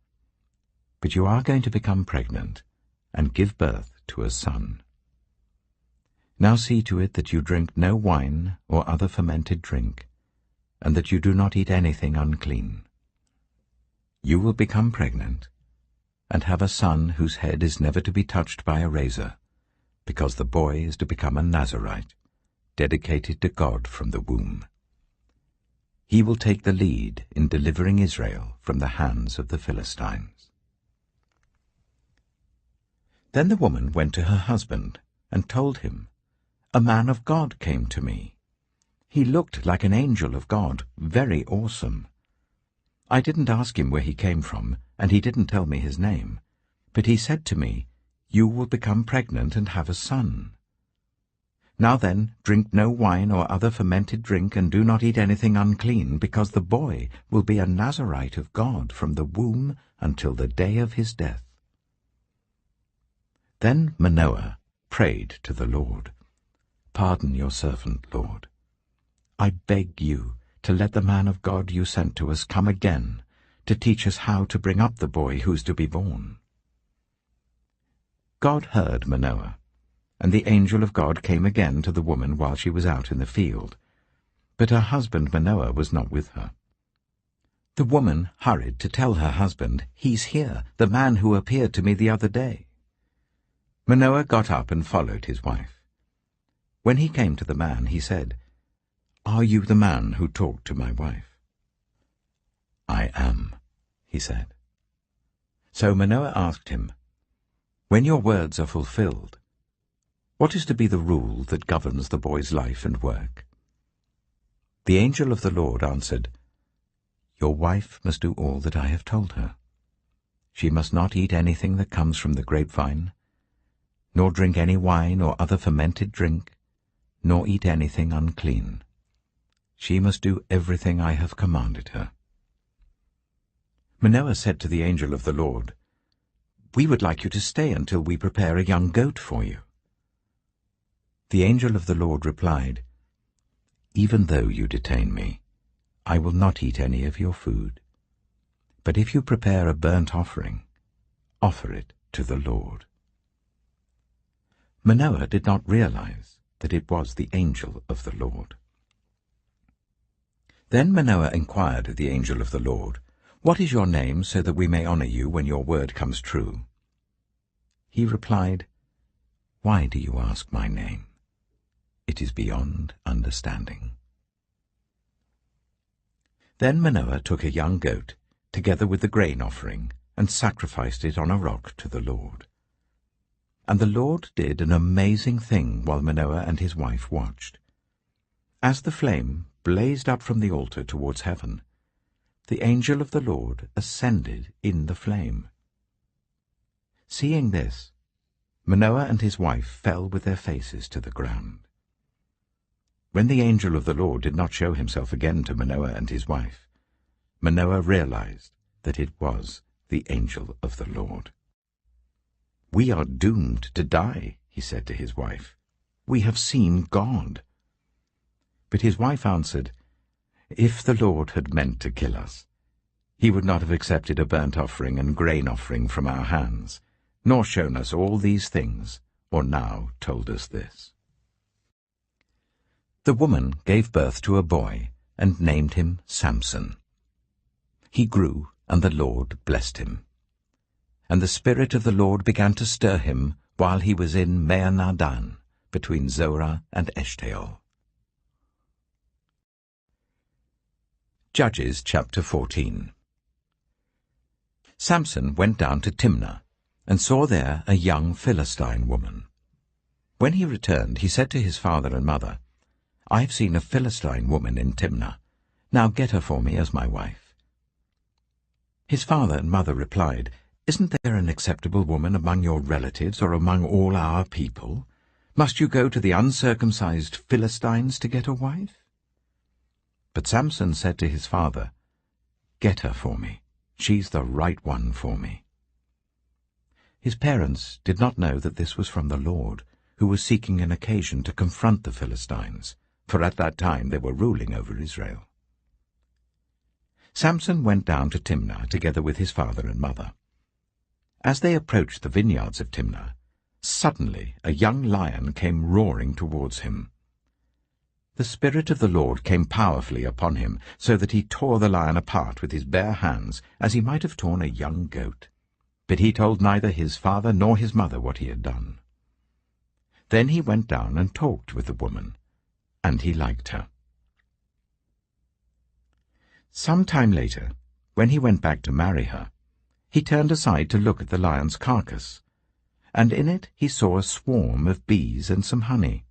but you are going to become pregnant and give birth to a son. Now see to it that you drink no wine or other fermented drink, and that you do not eat anything unclean. You will become pregnant and have a son whose head is never to be touched by a razor, because the boy is to become a Nazirite, dedicated to God from the womb. He will take the lead in delivering Israel from the hands of the Philistines." Then the woman went to her husband and told him, "A man of God came to me. He looked like an angel of God, very awesome. I didn't ask him where he came from, and he didn't tell me his name, but he said to me, 'You will become pregnant and have a son.' Now then, drink no wine or other fermented drink, and do not eat anything unclean, because the boy will be a Nazarite of God from the womb until the day of his death." Then Manoah prayed to the Lord, "Pardon your servant, Lord. I beg you to let the man of God you sent to us come again, to teach us how to bring up the boy who's to be born." God heard Manoah, and the angel of God came again to the woman while she was out in the field. But her husband Manoah was not with her. The woman hurried to tell her husband, "He's here, the man who appeared to me the other day." Manoah got up and followed his wife. When he came to the man, he said, "Are you the man who talked to my wife?" "I am," he said. So Manoah asked him, "When your words are fulfilled, what is to be the rule that governs the boy's life and work?" The angel of the Lord answered, "Your wife must do all that I have told her. She must not eat anything that comes from the grapevine, nor drink any wine or other fermented drink, nor eat anything unclean. She must do everything I have commanded her." Manoah said to the angel of the Lord, "We would like you to stay until we prepare a young goat for you." The angel of the Lord replied, "Even though you detain me, I will not eat any of your food. But if you prepare a burnt offering, offer it to the Lord." Manoah did not realize that it was the angel of the Lord. Then Manoah inquired of the angel of the Lord, "What is your name, so that we may honor you when your word comes true?" He replied, "Why do you ask my name? It is beyond understanding." Then Manoah took a young goat, together with the grain offering, and sacrificed it on a rock to the Lord. And the Lord did an amazing thing while Manoah and his wife watched. As the flame blazed up from the altar towards heaven, the angel of the Lord ascended in the flame. Seeing this, Manoah and his wife fell with their faces to the ground. When the angel of the Lord did not show himself again to Manoah and his wife, Manoah realized that it was the angel of the Lord. "We are doomed to die," he said to his wife. "We have seen God." But his wife answered, "If the Lord had meant to kill us, he would not have accepted a burnt offering and grain offering from our hands, nor shown us all these things, or now told us this." The woman gave birth to a boy and named him Samson. He grew, and the Lord blessed him. And the Spirit of the Lord began to stir him while he was in Mahaneh-dan, between Zorah and Eshtaol. Judges chapter 14. Samson went down to Timnah, and saw there a young Philistine woman. When he returned, he said to his father and mother, "I have seen a Philistine woman in Timnah. Now get her for me as my wife." His father and mother replied, "Isn't there an acceptable woman among your relatives or among all our people? Must you go to the uncircumcised Philistines to get a wife?" But Samson said to his father, "Get her for me. She's the right one for me." His parents did not know that this was from the Lord, who was seeking an occasion to confront the Philistines, for at that time they were ruling over Israel. Samson went down to Timnah together with his father and mother. As they approached the vineyards of Timnah, suddenly a young lion came roaring towards him. The Spirit of the Lord came powerfully upon him, so that he tore the lion apart with his bare hands, as he might have torn a young goat. But he told neither his father nor his mother what he had done. Then he went down and talked with the woman, and he liked her. Some time later, when he went back to marry her, he turned aside to look at the lion's carcass, and in it he saw a swarm of bees and some honey.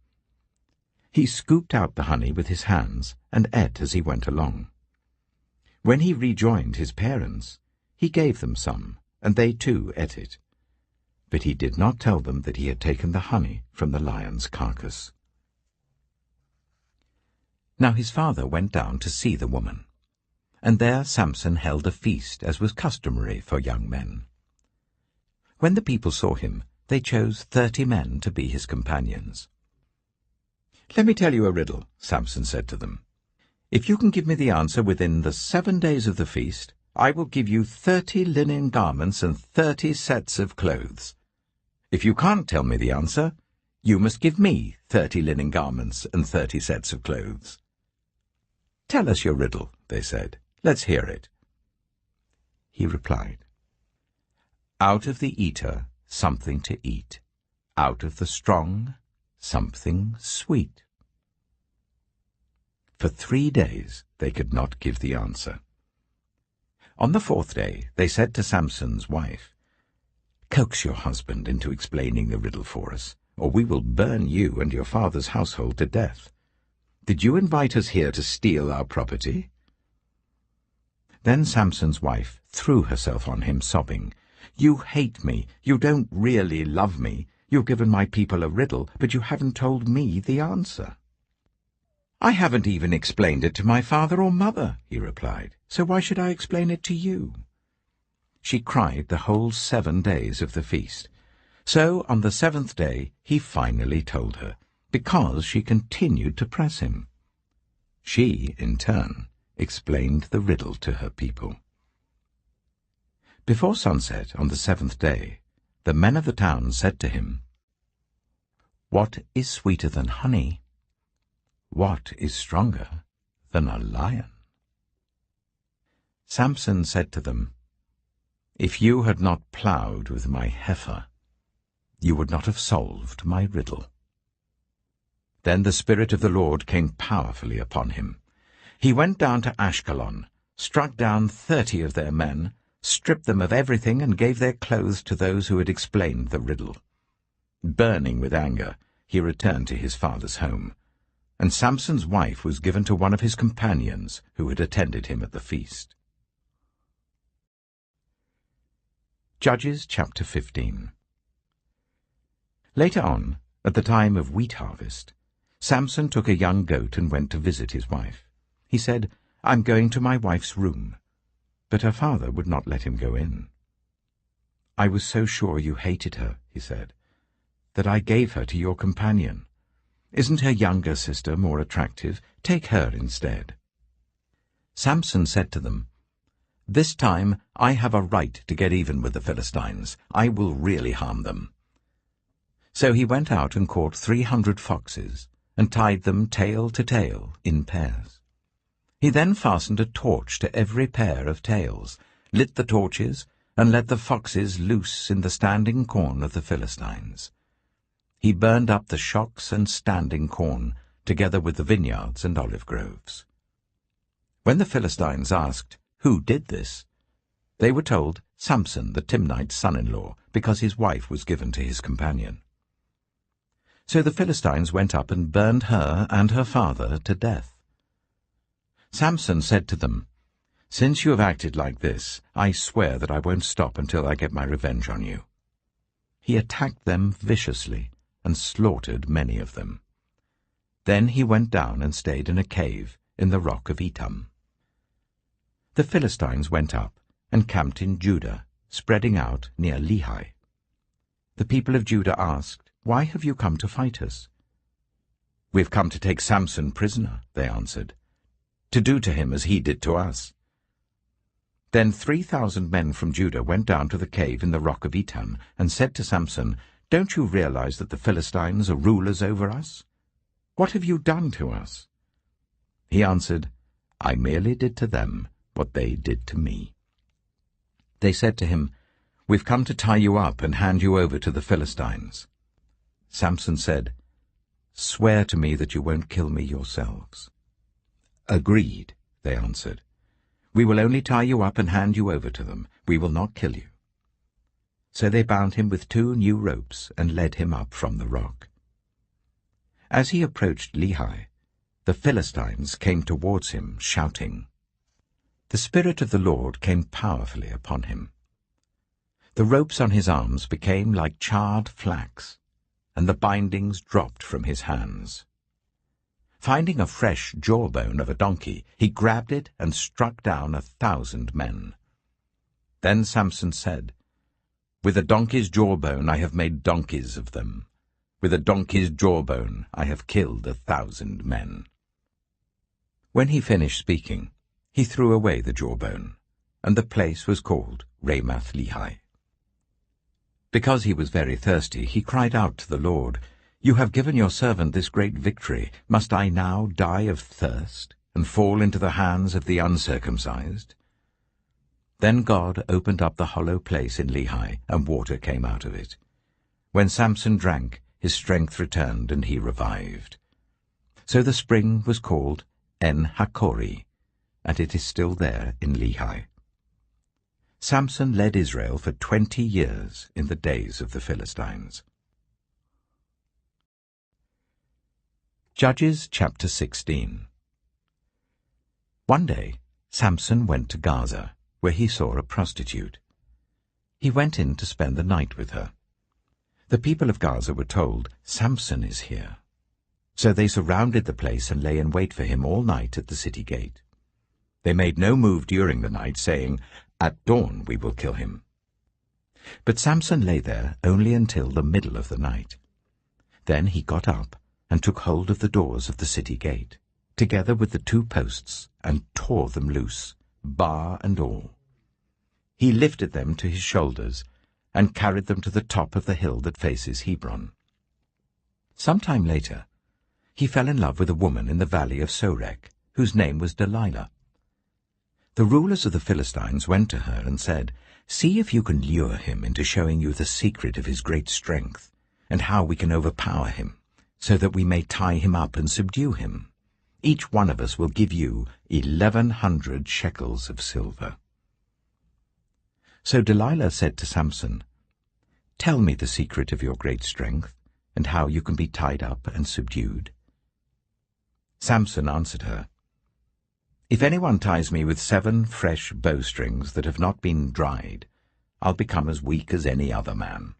He scooped out the honey with his hands and ate as he went along. When he rejoined his parents, he gave them some, and they too ate it. But he did not tell them that he had taken the honey from the lion's carcass. Now his father went down to see the woman, and there Samson held a feast, as was customary for young men. When the people saw him, they chose 30 men to be his companions. "Let me tell you a riddle," Samson said to them. "If you can give me the answer within the 7 days of the feast, I will give you 30 linen garments and 30 sets of clothes. If you can't tell me the answer, you must give me 30 linen garments and 30 sets of clothes." "Tell us your riddle," they said. "Let's hear it." He replied, "Out of the eater something to eat, out of the strong something sweet." For 3 days they could not give the answer. On the 4th day they said to Samson's wife, "Coax your husband into explaining the riddle for us, or we will burn you and your father's household to death. Did you invite us here to steal our property?" Then Samson's wife threw herself on him, sobbing, "You hate me. You don't really love me. You've given my people a riddle, but you haven't told me the answer." "I haven't even explained it to my father or mother," he replied, "so why should I explain it to you?" She cried the whole 7 days of the feast. So on the 7th day he finally told her, because she continued to press him. She, in turn, explained the riddle to her people. Before sunset on the 7th day, the men of the town said to him, "What is sweeter than honey? What is stronger than a lion?" Samson said to them, "If you had not ploughed with my heifer, you would not have solved my riddle." Then the Spirit of the Lord came powerfully upon him. He went down to Ashkelon, struck down 30 of their men, stripped them of everything, and gave their clothes to those who had explained the riddle. Burning with anger, he returned to his father's home, and Samson's wife was given to one of his companions who had attended him at the feast. Judges chapter 15. Later on, at the time of wheat harvest, Samson took a young goat and went to visit his wife. He said, "I'm going to my wife's room," but her father would not let him go in. "I was so sure you hated her," he said, "that I gave her to your companion. Isn't her younger sister more attractive? Take her instead." Samson said to them, "This time I have a right to get even with the Philistines. I will really harm them." So he went out and caught 300 foxes, and tied them tail to tail in pairs. He then fastened a torch to every pair of tails, lit the torches, and let the foxes loose in the standing corn of the Philistines. He burned up the shocks and standing corn, together with the vineyards and olive groves. When the Philistines asked, "Who did this?" they were told, "Samson, the Timnite's son-in-law, because his wife was given to his companion." So the Philistines went up and burned her and her father to death. Samson said to them, "Since you have acted like this, I swear that I won't stop until I get my revenge on you." He attacked them viciously and slaughtered many of them. Then he went down and stayed in a cave in the rock of Etam. The Philistines went up and camped in Judah, spreading out near Lehi. The people of Judah asked, "Why have you come to fight us?" "We have come to take Samson prisoner," they answered, "to do to him as he did to us." Then 3,000 men from Judah went down to the cave in the rock of Etam and said to Samson, "Don't you realize that the Philistines are rulers over us? What have you done to us?" He answered, "I merely did to them what they did to me." They said to him, "We've come to tie you up and hand you over to the Philistines." Samson said, "Swear to me that you won't kill me yourselves." "Agreed," they answered. "We will only tie you up and hand you over to them. We will not kill you." So they bound him with 2 new ropes and led him up from the rock. As he approached Lehi, the Philistines came towards him, shouting. The Spirit of the Lord came powerfully upon him. The ropes on his arms became like charred flax, and the bindings dropped from his hands. Finding a fresh jawbone of a donkey, he grabbed it and struck down 1,000 men. Then Samson said, "With a donkey's jawbone I have made donkeys of them. With a donkey's jawbone I have killed 1,000 men." When he finished speaking, he threw away the jawbone, and the place was called Ramath-Lehi. Because he was very thirsty, he cried out to the Lord, "You have given your servant this great victory. Must I now die of thirst and fall into the hands of the uncircumcised?" Then God opened up the hollow place in Lehi, and water came out of it. When Samson drank, his strength returned, and he revived. So the spring was called En-Hakkore, and it is still there in Lehi. Samson led Israel for 20 years in the days of the Philistines. Judges chapter 16. One day Samson went to Gaza, where he saw a prostitute. He went in to spend the night with her. The people of Gaza were told, "Samson is here." So they surrounded the place and lay in wait for him all night at the city gate. They made no move during the night, saying, "At dawn we will kill him." But Samson lay there only until the middle of the night. Then he got up and took hold of the doors of the city gate, together with the 2 posts, and tore them loose, bar and all. He lifted them to his shoulders and carried them to the top of the hill that faces Hebron. Some time later, he fell in love with a woman in the valley of Sorek, whose name was Delilah. The rulers of the Philistines went to her and said, "See if you can lure him into showing you the secret of his great strength, and how we can overpower him, so that we may tie him up and subdue him. Each one of us will give you 1,100 shekels of silver." So Delilah said to Samson, "Tell me the secret of your great strength, and how you can be tied up and subdued." Samson answered her, "If anyone ties me with 7 fresh bowstrings that have not been dried, I'll become as weak as any other man."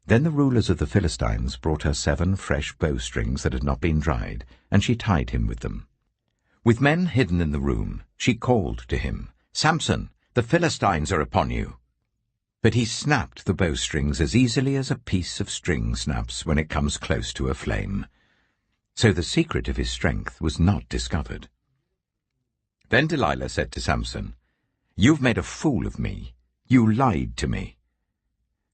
Then the rulers of the Philistines brought her 7 fresh bowstrings that had not been dried, and she tied him with them. With men hidden in the room, she called to him, "Samson, the Philistines are upon you." But he snapped the bowstrings as easily as a piece of string snaps when it comes close to a flame. So the secret of his strength was not discovered. Then Delilah said to Samson, "You've made a fool of me. You lied to me.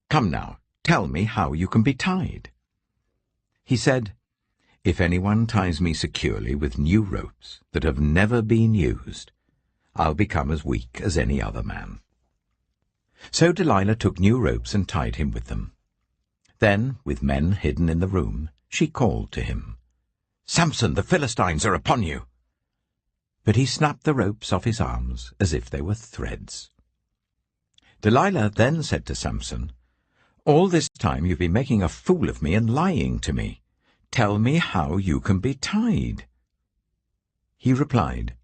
Come now, tell me how you can be tied." He said, "If anyone ties me securely with new ropes that have never been used, I'll become as weak as any other man." So Delilah took new ropes and tied him with them. Then, with men hidden in the room, she called to him, "Samson, the Philistines are upon you." But he snapped the ropes off his arms as if they were threads. Delilah then said to Samson, "All this time you've been making a fool of me and lying to me. Tell me how you can be tied." He replied,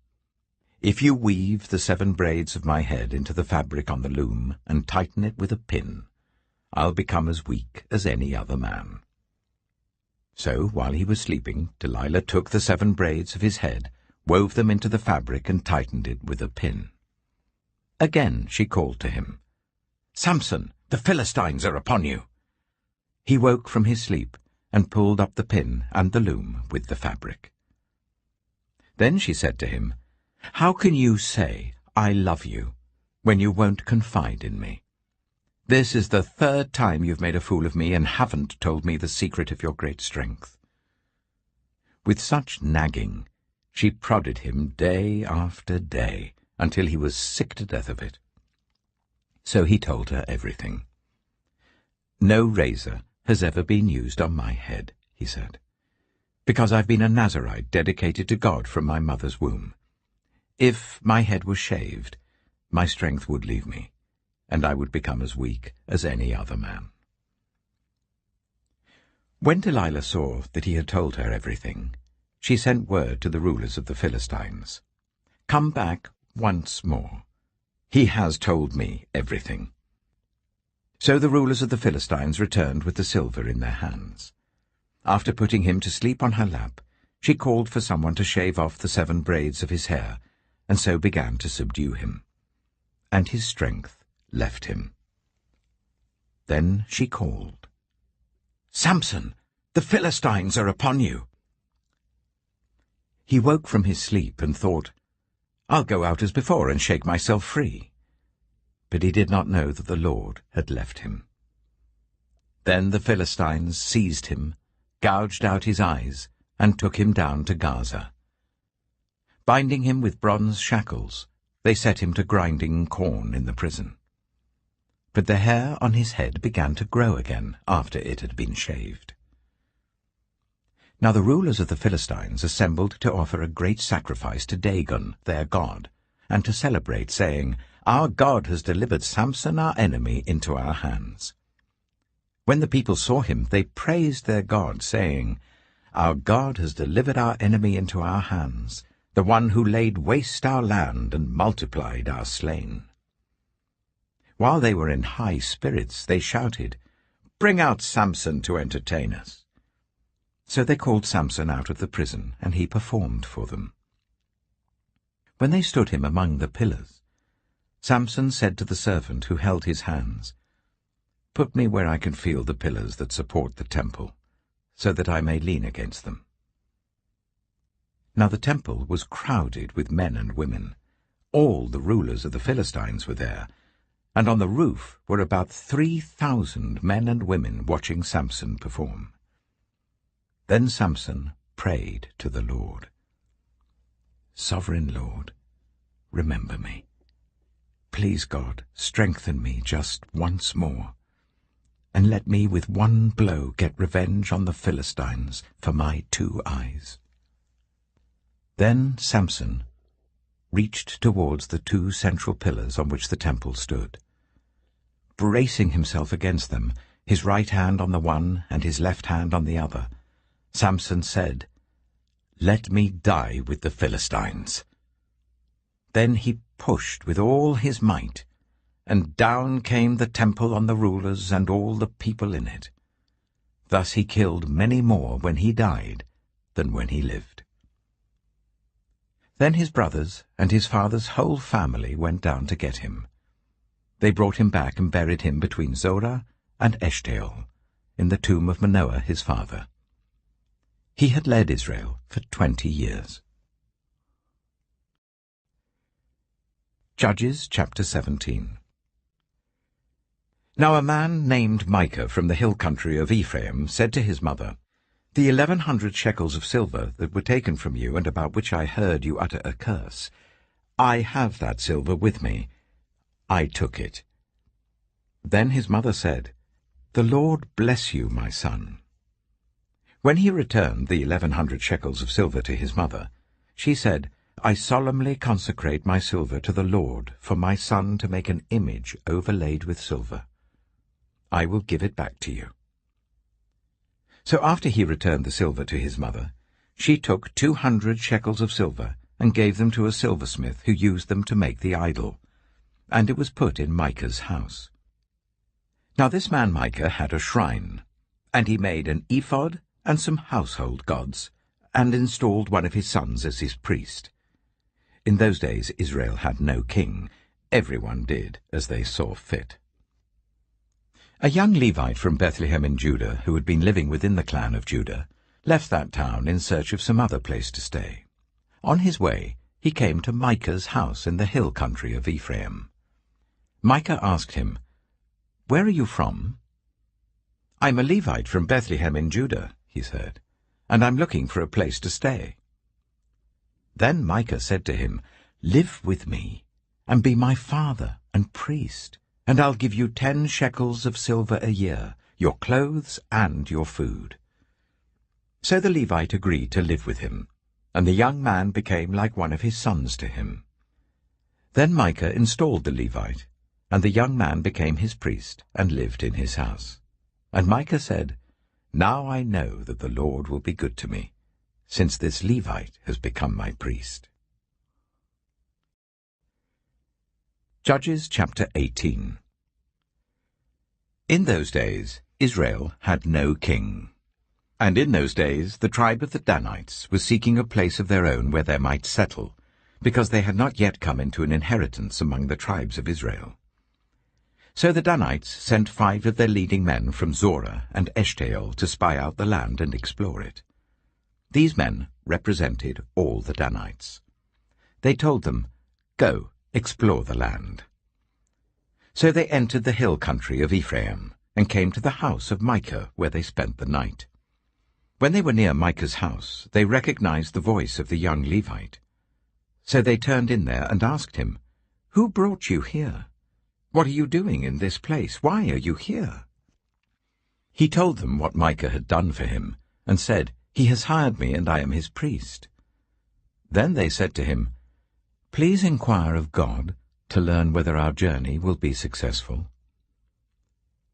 "If you weave the 7 braids of my head into the fabric on the loom and tighten it with a pin, I'll become as weak as any other man." So while he was sleeping, Delilah took the 7 braids of his head, wove them into the fabric and tightened it with a pin. Again she called to him, "Samson, the Philistines are upon you." He woke from his sleep and pulled up the pin and the loom with the fabric. Then she said to him, "How can you say, 'I love you,' when you won't confide in me? This is the 3rd time you've made a fool of me and haven't told me the secret of your great strength." With such nagging, she prodded him day after day until he was sick to death of it. So he told her everything. "No razor has ever been used on my head," he said, "because I've been a Nazirite dedicated to God from my mother's womb. If my head was shaved, my strength would leave me, and I would become as weak as any other man." When Delilah saw that he had told her everything, she sent word to the rulers of the Philistines, "Come back once more. He has told me everything." So the rulers of the Philistines returned with the silver in their hands. After putting him to sleep on her lap, she called for someone to shave off the 7 braids of his hair, and so began to subdue him. And his strength left him. Then she called, "Samson, the Philistines are upon you!" He woke from his sleep and thought, "I'll go out as before and shake myself free." But he did not know that the Lord had left him. Then the Philistines seized him, gouged out his eyes, and took him down to Gaza. Binding him with bronze shackles, they set him to grinding corn in the prison. But the hair on his head began to grow again after it had been shaved. Now the rulers of the Philistines assembled to offer a great sacrifice to Dagon, their god, and to celebrate, saying, "Our God has delivered Samson, our enemy, into our hands." When the people saw him, they praised their God, saying, "Our God has delivered our enemy into our hands, the one who laid waste our land and multiplied our slain." While they were in high spirits, they shouted, "Bring out Samson to entertain us." So they called Samson out of the prison, and he performed for them. When they stood him among the pillars, Samson said to the servant who held his hands, "Put me where I can feel the pillars that support the temple, so that I may lean against them." Now the temple was crowded with men and women. All the rulers of the Philistines were there, and on the roof were about 3,000 men and women watching Samson perform. Then Samson prayed to the Lord, "Sovereign Lord, remember me. Please, God, strengthen me just once more, and let me with one blow get revenge on the Philistines for my 2 eyes." Then Samson reached towards the 2 central pillars on which the temple stood. Bracing himself against them, his right hand on the one and his left hand on the other, Samson said, "Let me die with the Philistines." Then he pushed with all his might, and down came the temple on the rulers and all the people in it. Thus he killed many more when he died than when he lived. Then his brothers and his father's whole family went down to get him. They brought him back and buried him between Zorah and Eshtaol, in the tomb of Manoah his father. He had led Israel for 20 years. Judges chapter 17. Now a man named Micah from the hill country of Ephraim said to his mother, "The 1,100 shekels of silver that were taken from you and about which I heard you utter a curse, I have that silver with me. I took it." Then his mother said, "The Lord bless you, my son." When he returned the 1,100 shekels of silver to his mother, she said, "I solemnly consecrate my silver to the Lord for my son to make an image overlaid with silver. I will give it back to you." So after he returned the silver to his mother, she took 200 shekels of silver and gave them to a silversmith who used them to make the idol, and it was put in Micah's house. Now this man Micah had a shrine, and he made an ephod and some household gods, and installed one of his sons as his priest. In those days Israel had no king. Everyone did as they saw fit. A young Levite from Bethlehem in Judah, who had been living within the clan of Judah, left that town in search of some other place to stay. On his way, he came to Micah's house in the hill country of Ephraim. Micah asked him, "Where are you from?" "I'm a Levite from Bethlehem in Judah," he said, "and I'm looking for a place to stay." Then Micah said to him, "Live with me, and be my father and priest, and I'll give you 10 shekels of silver a year, your clothes and your food." So the Levite agreed to live with him, and the young man became like one of his sons to him. Then Micah installed the Levite, and the young man became his priest and lived in his house. And Micah said, "Now I know that the Lord will be good to me, since this Levite has become my priest." Judges chapter 18. In those days Israel had no king. And in those days the tribe of the Danites was seeking a place of their own where they might settle, because they had not yet come into an inheritance among the tribes of Israel. So the Danites sent 5 of their leading men from Zorah and Eshtaol to spy out the land and explore it. These men represented all the Danites. They told them, "Go, explore the land." So they entered the hill country of Ephraim and came to the house of Micah, where they spent the night. When they were near Micah's house, they recognized the voice of the young Levite. So they turned in there and asked him, "Who brought you here? What are you doing in this place? Why are you here?" He told them what Micah had done for him, and said, "He has hired me, and I am his priest." Then they said to him, "Please inquire of God to learn whether our journey will be successful."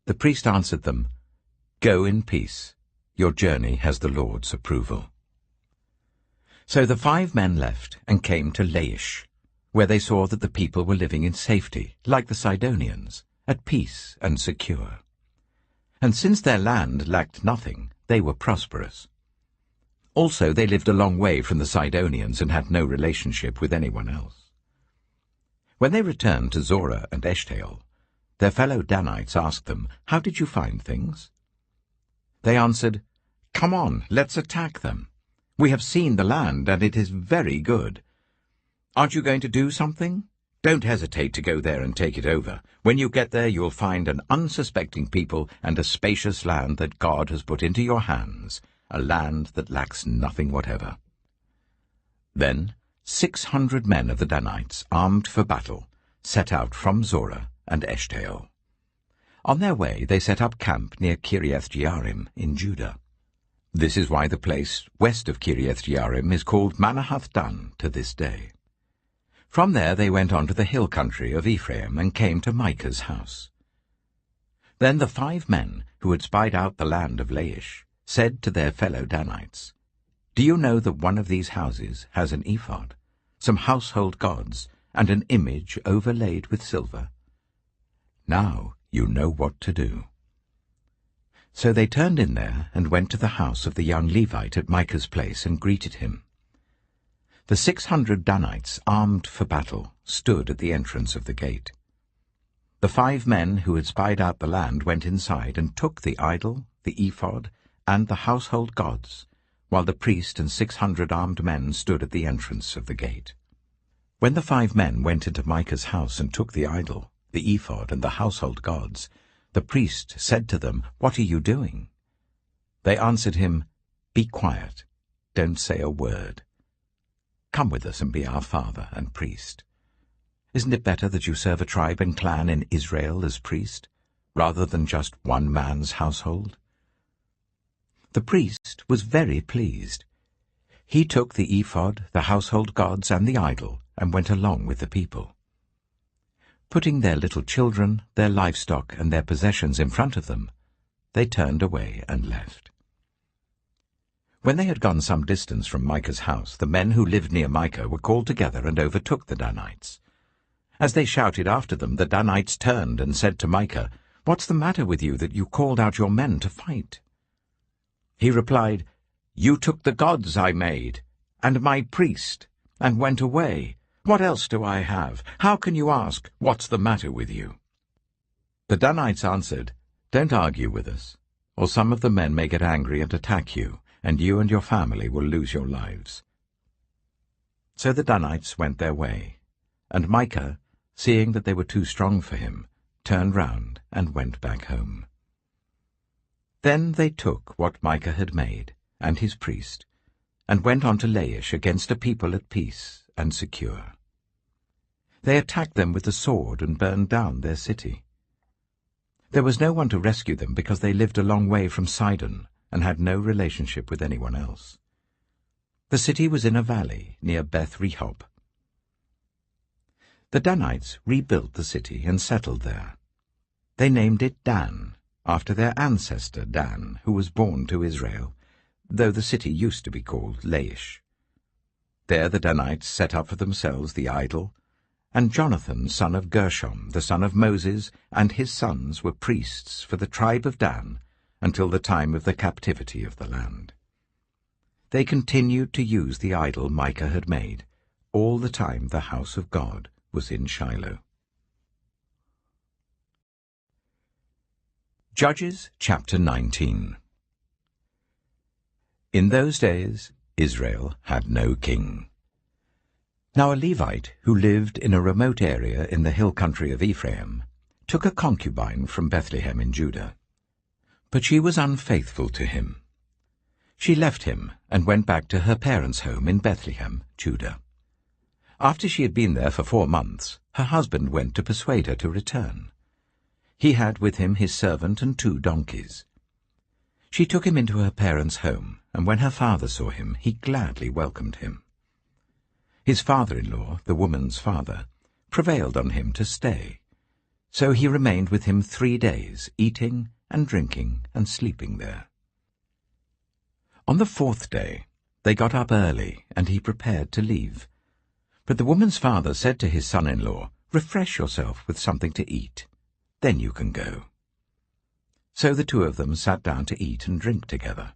The priest answered them, "Go in peace. Your journey has the Lord's approval." So the 5 men left and came to Laish, where they saw that the people were living in safety, like the Sidonians, at peace and secure. And since their land lacked nothing, they were prosperous. Also they lived a long way from the Sidonians and had no relationship with anyone else. When they returned to Zorah and Eshtaol, their fellow Danites asked them, "How did you find things?" They answered, "Come on, let's attack them. We have seen the land, and it is very good. Aren't you going to do something? Don't hesitate to go there and take it over. When you get there, you'll find an unsuspecting people and a spacious land that God has put into your hands, a land that lacks nothing whatever." Then 600 men of the Danites, armed for battle, set out from Zorah and Eshtaol. On their way they set up camp near Kiriath-Jearim in Judah. This is why the place west of Kiriath-Jearim is called Manahath-Dan to this day. From there they went on to the hill country of Ephraim and came to Micah's house. Then the 5 men who had spied out the land of Laish said to their fellow Danites, "Do you know that one of these houses has an ephod, some household gods, and an image overlaid with silver? Now you know what to do." So they turned in there and went to the house of the young Levite at Micah's place and greeted him. The 600 Danites, armed for battle, stood at the entrance of the gate. The 5 men who had spied out the land went inside and took the idol, the ephod, and the household gods, while the priest and 600 armed men stood at the entrance of the gate. When the 5 men went into Micah's house and took the idol, the ephod, and the household gods, the priest said to them, "What are you doing?" They answered him, "Be quiet, don't say a word. Come with us and be our father and priest. Isn't it better that you serve a tribe and clan in Israel as priest, rather than just one man's household?" The priest was very pleased. He took the ephod, the household gods, and the idol, and went along with the people. Putting their little children, their livestock, and their possessions in front of them, they turned away and left. When they had gone some distance from Micah's house, the men who lived near Micah were called together and overtook the Danites. As they shouted after them, the Danites turned and said to Micah, "What's the matter with you that you called out your men to fight?" He replied, "You took the gods I made, and my priest, and went away. What else do I have? How can you ask, 'What's the matter with you?'" The Danites answered, "Don't argue with us, or some of the men may get angry and attack you, and you and your family will lose your lives." So the Danites went their way, and Micah, seeing that they were too strong for him, turned round and went back home. Then they took what Micah had made, and his priest, and went on to Laish against a people at peace and secure. They attacked them with the sword and burned down their city. There was no one to rescue them because they lived a long way from Sidon and had no relationship with anyone else. The city was in a valley near Beth Rehob. The Danites rebuilt the city and settled there. They named it Dan, after their ancestor Dan, who was born to Israel, though the city used to be called Laish. There the Danites set up for themselves the idol, and Jonathan, son of Gershom, the son of Moses, and his sons were priests for the tribe of Dan, until the time of the captivity of the land. They continued to use the idol Micah had made, all the time the house of God was in Shiloh. Judges chapter 19. In those days Israel had no king. Now a Levite who lived in a remote area in the hill country of Ephraim took a concubine from Bethlehem in Judah. But she was unfaithful to him. She left him and went back to her parents' home in Bethlehem, Judah. After she had been there for 4 months, her husband went to persuade her to return. He had with him his servant and 2 donkeys. She took him into her parents' home, and when her father saw him, he gladly welcomed him. His father-in-law, the woman's father, prevailed on him to stay. So he remained with him 3 days, eating and drinking and sleeping there. On the 4th day they got up early, and he prepared to leave. But the woman's father said to his son-in-law, "Refresh yourself with something to eat. Then you can go." So the 2 of them sat down to eat and drink together.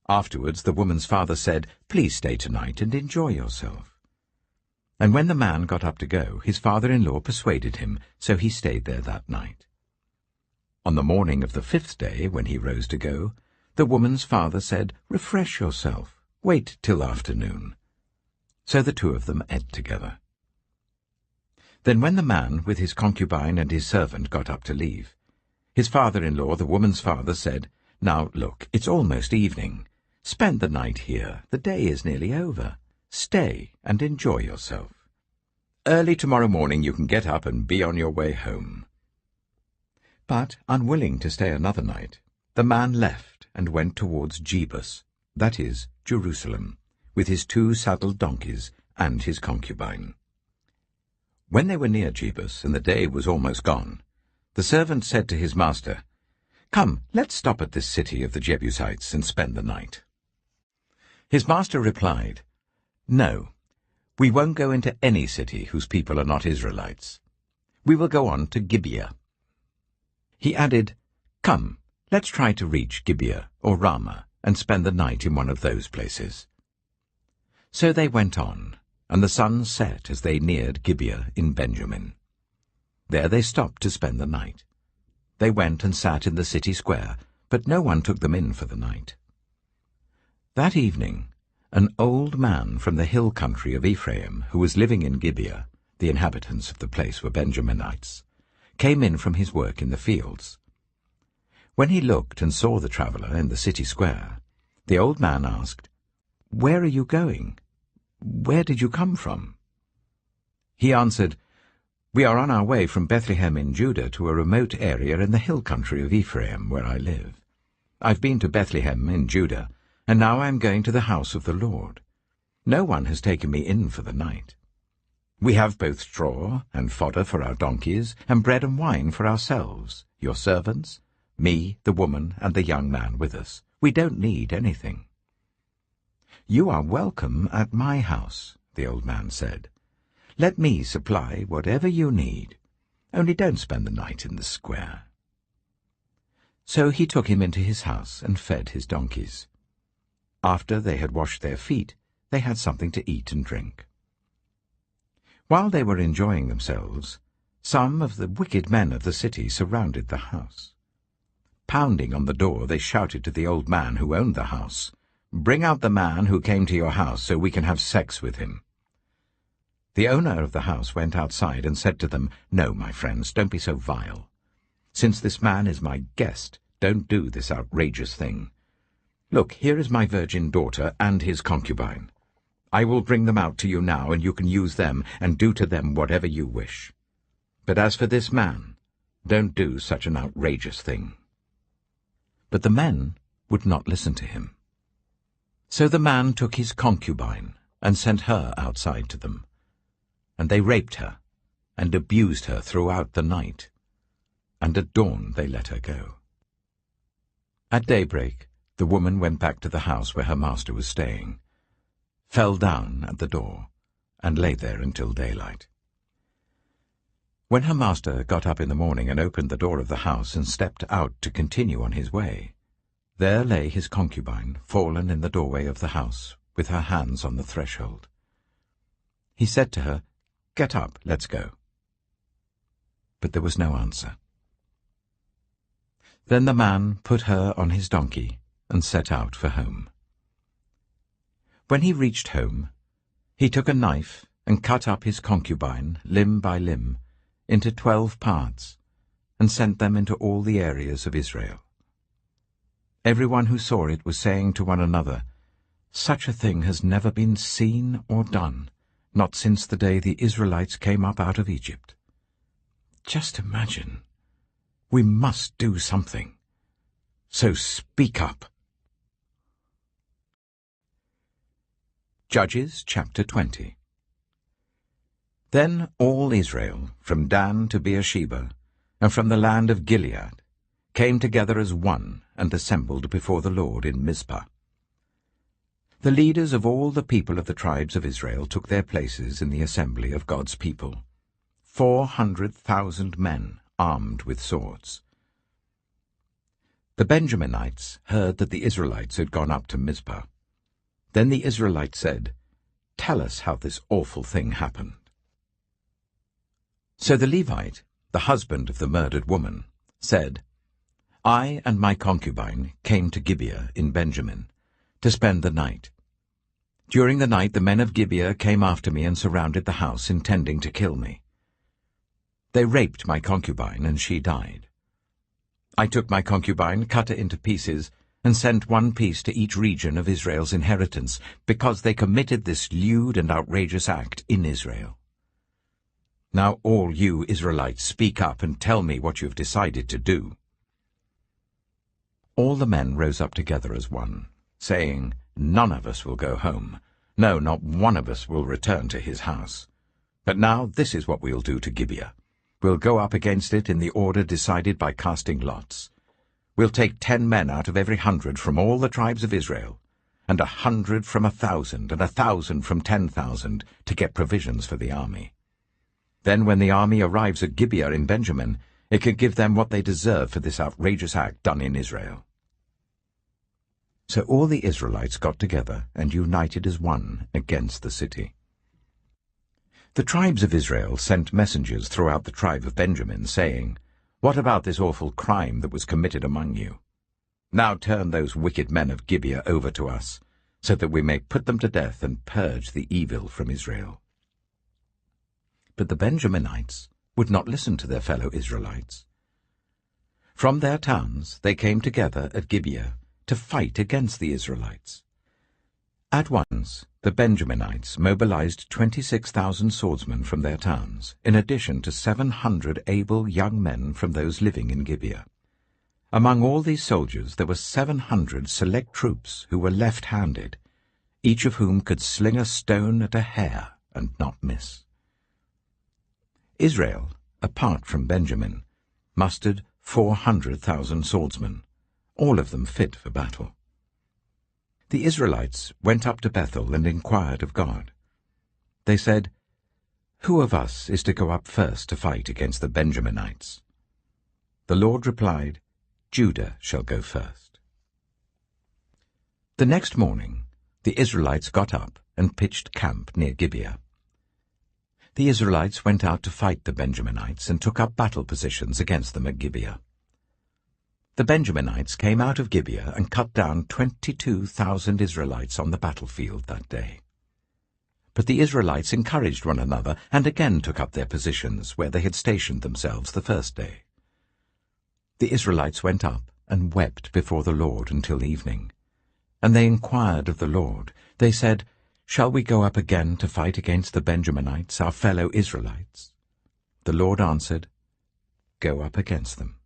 Afterwards the woman's father said, "Please stay tonight and enjoy yourself." And when the man got up to go, his father-in-law persuaded him, so he stayed there that night. On the morning of the 5th day, when he rose to go, the woman's father said, "Refresh yourself. Wait till afternoon." So the 2 of them ate together. Then when the man with his concubine and his servant got up to leave, his father-in-law, the woman's father, said, "Now look, it's almost evening. Spend the night here. The day is nearly over. Stay and enjoy yourself. Early tomorrow morning you can get up and be on your way home." But, unwilling to stay another night, the man left and went towards Jebus, that is, Jerusalem, with his 2 saddled donkeys and his concubine. When they were near Jebus, and the day was almost gone, the servant said to his master, "Come, let's stop at this city of the Jebusites and spend the night." His master replied, "No, we won't go into any city whose people are not Israelites. We will go on to Gibeah." He added, "Come, let's try to reach Gibeah or Ramah and spend the night in one of those places." So they went on, and the sun set as they neared Gibeah in Benjamin. There they stopped to spend the night. They went and sat in the city square, but no one took them in for the night. That evening, an old man from the hill country of Ephraim, who was living in Gibeah, the inhabitants of the place were Benjaminites, came in from his work in the fields. When he looked and saw the traveller in the city square, the old man asked, "Where are you going? Where did you come from?" He answered, "We are on our way from Bethlehem in Judah to a remote area in the hill country of Ephraim, where I live. I've been to Bethlehem in Judah, and now I am going to the house of the Lord. No one has taken me in for the night. We have both straw and fodder for our donkeys, and bread and wine for ourselves, your servants, me, the woman, and the young man with us. We don't need anything." "You are welcome at my house," the old man said. "Let me supply whatever you need. Only don't spend the night in the square." So he took him into his house and fed his donkeys. After they had washed their feet, they had something to eat and drink. While they were enjoying themselves, some of the wicked men of the city surrounded the house. Pounding on the door, they shouted to the old man who owned the house, "Bring out the man who came to your house so we can have sex with him." The owner of the house went outside and said to them, "No, my friends, don't be so vile. Since this man is my guest, don't do this outrageous thing. Look, here is my virgin daughter and his concubine. I will bring them out to you now, and you can use them and do to them whatever you wish. But as for this man, don't do such an outrageous thing." But the men would not listen to him. So the man took his concubine and sent her outside to them. And they raped her and abused her throughout the night. And at dawn they let her go. At daybreak the woman went back to the house where her master was staying, fell down at the door, and lay there until daylight. When her master got up in the morning and opened the door of the house and stepped out to continue on his way, there lay his concubine, fallen in the doorway of the house, with her hands on the threshold. He said to her, "Get up, let's go." But there was no answer. Then the man put her on his donkey and set out for home. When he reached home, he took a knife and cut up his concubine, limb by limb, into 12 parts, and sent them into all the areas of Israel. Everyone who saw it was saying to one another, "Such a thing has never been seen or done, not since the day the Israelites came up out of Egypt." Just imagine. We must do something. So speak up. Judges chapter 20. Then all Israel, from Dan to Beersheba, and from the land of Gilead, came together as one and assembled before the Lord in Mizpah. The leaders of all the people of the tribes of Israel took their places in the assembly of God's people, 400,000 men armed with swords. The Benjaminites heard that the Israelites had gone up to Mizpah. Then the Israelites said, "Tell us how this awful thing happened." So the Levite, the husband of the murdered woman, said, "I and my concubine came to Gibeah in Benjamin to spend the night. During the night the men of Gibeah came after me and surrounded the house, intending to kill me. They raped my concubine, and she died. I took my concubine, cut her into pieces, and sent one piece to each region of Israel's inheritance, because they committed this lewd and outrageous act in Israel. Now all you Israelites speak up and tell me what you have decided to do." All the men rose up together as one, saying, "None of us will go home. No, not one of us will return to his house. But now this is what we'll do to Gibeah. We'll go up against it in the order decided by casting lots. We'll take 10 men out of every 100 from all the tribes of Israel, and 100 from 1,000, and 1,000 from 10,000, to get provisions for the army. Then when the army arrives at Gibeah in Benjamin, it can give them what they deserve for this outrageous act done in Israel." So all the Israelites got together and united as one against the city. The tribes of Israel sent messengers throughout the tribe of Benjamin, saying, "What about this awful crime that was committed among you? Now turn those wicked men of Gibeah over to us, so that we may put them to death and purge the evil from Israel." But the Benjaminites would not listen to their fellow Israelites. From their towns they came together at Gibeah to fight against the Israelites. At once the Benjaminites mobilized 26,000 swordsmen from their towns, in addition to 700 able young men from those living in Gibeah. Among all these soldiers there were 700 select troops who were left-handed, each of whom could sling a stone at a hair and not miss. Israel, apart from Benjamin, mustered 400,000 swordsmen, all of them fit for battle. The Israelites went up to Bethel and inquired of God. They said, "Who of us is to go up first to fight against the Benjaminites?" The Lord replied, "Judah shall go first." The next morning the Israelites got up and pitched camp near Gibeah. The Israelites went out to fight the Benjaminites and took up battle positions against them at Gibeah. The Benjaminites came out of Gibeah and cut down 22,000 Israelites on the battlefield that day. But the Israelites encouraged one another and again took up their positions where they had stationed themselves the first day. The Israelites went up and wept before the Lord until evening. And they inquired of the Lord. They said, "Shall we go up again to fight against the Benjaminites, our fellow Israelites?" The Lord answered, "Go up against them."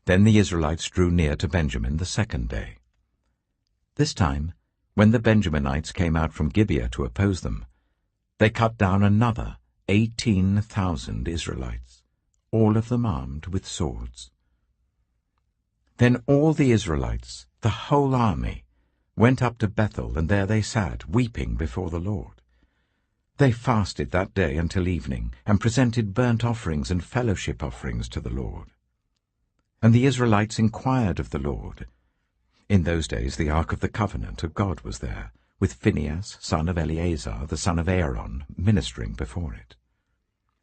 Then the Israelites drew near to Benjamin the second day. This time, when the Benjaminites came out from Gibeah to oppose them, they cut down another 18,000 Israelites, all of them armed with swords. Then all the Israelites, the whole army, went up to Bethel, and there they sat, weeping before the Lord. They fasted that day until evening, and presented burnt offerings and fellowship offerings to the Lord. And the Israelites inquired of the Lord. In those days the ark of the covenant of God was there, with Phinehas, son of Eleazar, the son of Aaron, ministering before it.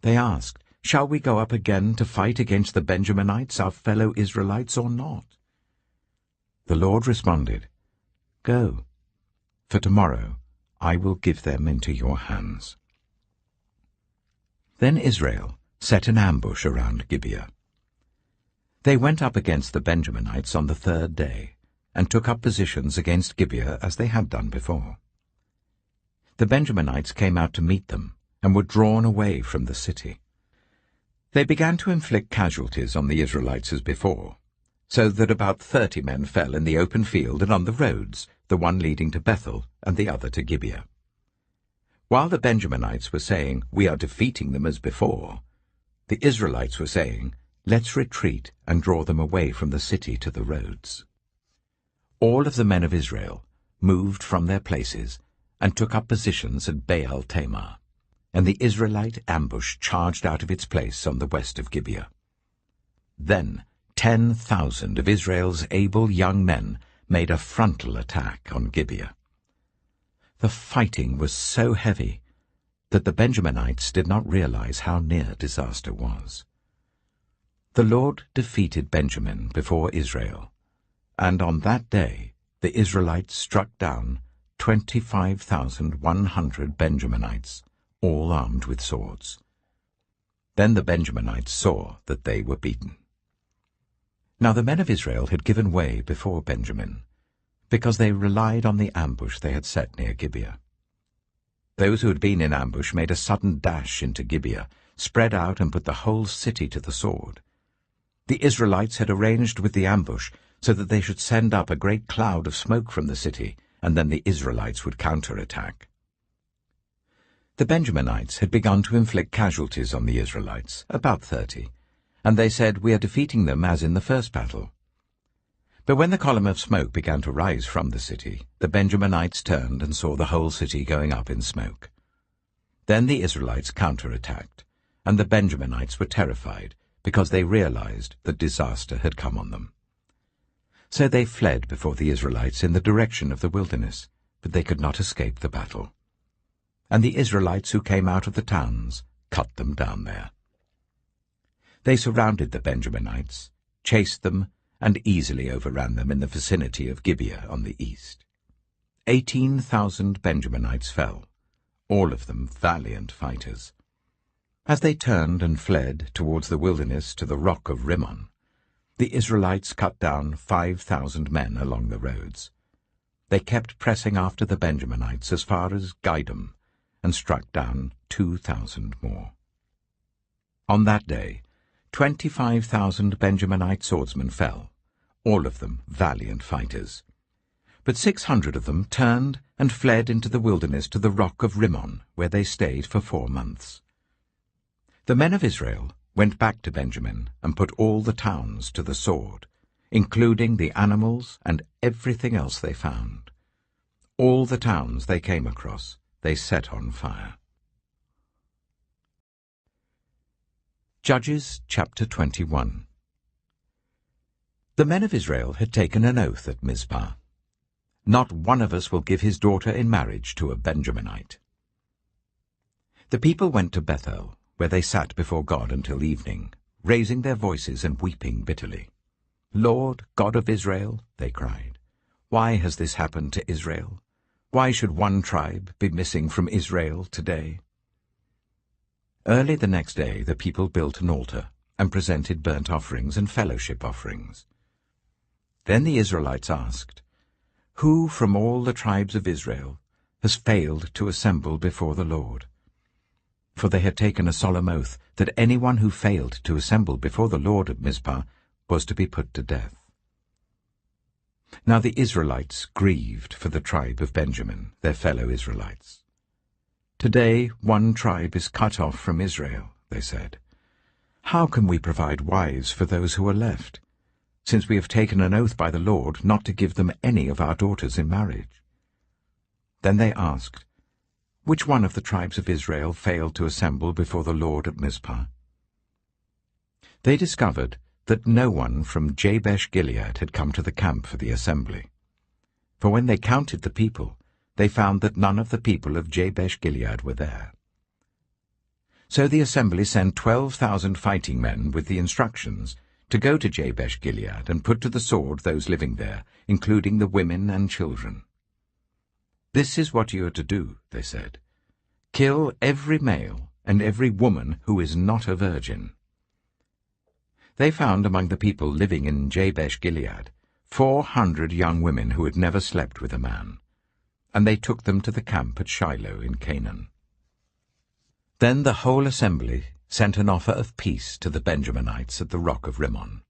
They asked, "Shall we go up again to fight against the Benjaminites, our fellow Israelites, or not?" The Lord responded, "Go, for tomorrow I will give them into your hands." Then Israel set an ambush around Gibeah. They went up against the Benjaminites on the third day, and took up positions against Gibeah as they had done before. The Benjaminites came out to meet them, and were drawn away from the city. They began to inflict casualties on the Israelites as before, so that about 30 men fell in the open field and on the roads, the one leading to Bethel and the other to Gibeah. While the Benjaminites were saying, "We are defeating them as before," the Israelites were saying, "Let's retreat and draw them away from the city to the roads." All of the men of Israel moved from their places and took up positions at Baal Tamar, and the Israelite ambush charged out of its place on the west of Gibeah. Then 10,000 of Israel's able young men made a frontal attack on Gibeah. The fighting was so heavy that the Benjaminites did not realize how near disaster was. The Lord defeated Benjamin before Israel, and on that day the Israelites struck down 25,100 Benjaminites, all armed with swords. Then the Benjaminites saw that they were beaten. Now the men of Israel had given way before Benjamin, because they relied on the ambush they had set near Gibeah. Those who had been in ambush made a sudden dash into Gibeah, spread out and put the whole city to the sword. The Israelites had arranged with the ambush so that they should send up a great cloud of smoke from the city, and then the Israelites would counterattack. The Benjaminites had begun to inflict casualties on the Israelites, about 30, and they said, "We are defeating them as in the first battle." But when the column of smoke began to rise from the city, the Benjaminites turned and saw the whole city going up in smoke. Then the Israelites counterattacked, and the Benjaminites were terrified, because they realized that disaster had come on them. So they fled before the Israelites in the direction of the wilderness, but they could not escape the battle. And the Israelites who came out of the towns cut them down there. They surrounded the Benjaminites, chased them, and easily overran them in the vicinity of Gibeah on the east. 18,000 Benjaminites fell, all of them valiant fighters. As they turned and fled towards the wilderness to the rock of Rimmon, the Israelites cut down 5,000 men along the roads. They kept pressing after the Benjaminites as far as Gidom, and struck down 2,000 more. On that day, 25,000 Benjaminite swordsmen fell, all of them valiant fighters. But 600 of them turned and fled into the wilderness to the rock of Rimmon, where they stayed for 4 months. The men of Israel went back to Benjamin and put all the towns to the sword, including the animals and everything else they found. All the towns they came across they set on fire. Judges chapter 21. The men of Israel had taken an oath at Mizpah. "Not one of us will give his daughter in marriage to a Benjaminite." The people went to Bethel, where they sat before God until evening, raising their voices and weeping bitterly. "Lord, God of Israel," they cried, "why has this happened to Israel? Why should one tribe be missing from Israel today?" Early the next day the people built an altar and presented burnt offerings and fellowship offerings. Then the Israelites asked, "Who from all the tribes of Israel has failed to assemble before the Lord?" For they had taken a solemn oath that anyone who failed to assemble before the Lord at Mizpah was to be put to death. Now the Israelites grieved for the tribe of Benjamin, their fellow Israelites. "Today one tribe is cut off from Israel," they said. "How can we provide wives for those who are left, since we have taken an oath by the Lord not to give them any of our daughters in marriage?" Then they asked, Which one of the tribes of Israel failed to assemble before the Lord at Mizpah? They discovered that no one from Jabesh-Gilead had come to the camp for the assembly. For when they counted the people, they found that none of the people of Jabesh-Gilead were there. So the assembly sent 12,000 fighting men with the instructions to go to Jabesh-Gilead and put to the sword those living there, including the women and children. "This is what you are to do," they said. "Kill every male and every woman who is not a virgin." They found among the people living in Jabesh-Gilead 400 young women who had never slept with a man, and they took them to the camp at Shiloh in Canaan. Then the whole assembly sent an offer of peace to the Benjaminites at the rock of Rimmon.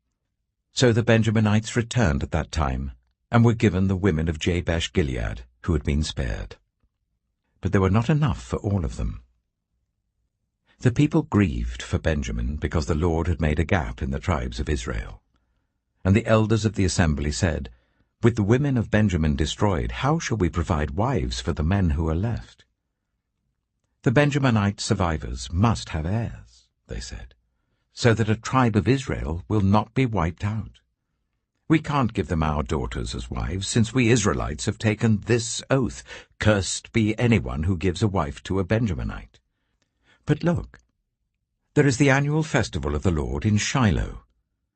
So the Benjaminites returned at that time, and were given the women of Jabesh-Gilead who had been spared. But there were not enough for all of them. The people grieved for Benjamin because the Lord had made a gap in the tribes of Israel. And the elders of the assembly said, "With the women of Benjamin destroyed, how shall we provide wives for the men who are left?" "The Benjaminite survivors must have heirs," they said, "so that a tribe of Israel will not be wiped out. We can't give them our daughters as wives, since we Israelites have taken this oath, 'Cursed be anyone who gives a wife to a Benjaminite.' But look, there is the annual festival of the Lord in Shiloh,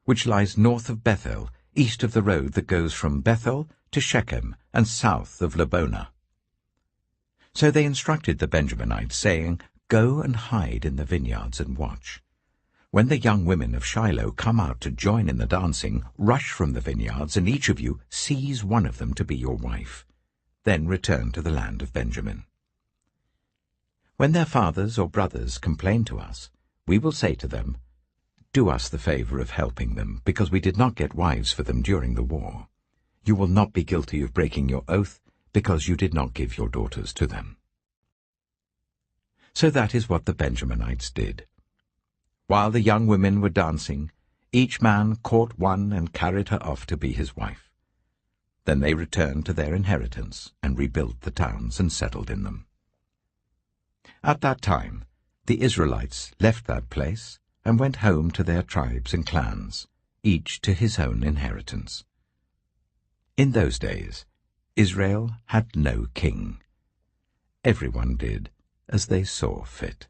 which lies north of Bethel, east of the road that goes from Bethel to Shechem and south of Lebonah." So they instructed the Benjaminites, saying, "Go and hide in the vineyards and watch. When the young women of Shiloh come out to join in the dancing, rush from the vineyards, and each of you seize one of them to be your wife. Then return to the land of Benjamin. When their fathers or brothers complain to us, we will say to them, 'Do us the favor of helping them, because we did not get wives for them during the war. You will not be guilty of breaking your oath, because you did not give your daughters to them.'" So that is what the Benjaminites did. While the young women were dancing, each man caught one and carried her off to be his wife. Then they returned to their inheritance and rebuilt the towns and settled in them. At that time, the Israelites left that place and went home to their tribes and clans, each to his own inheritance. In those days, Israel had no king. Everyone did as they saw fit.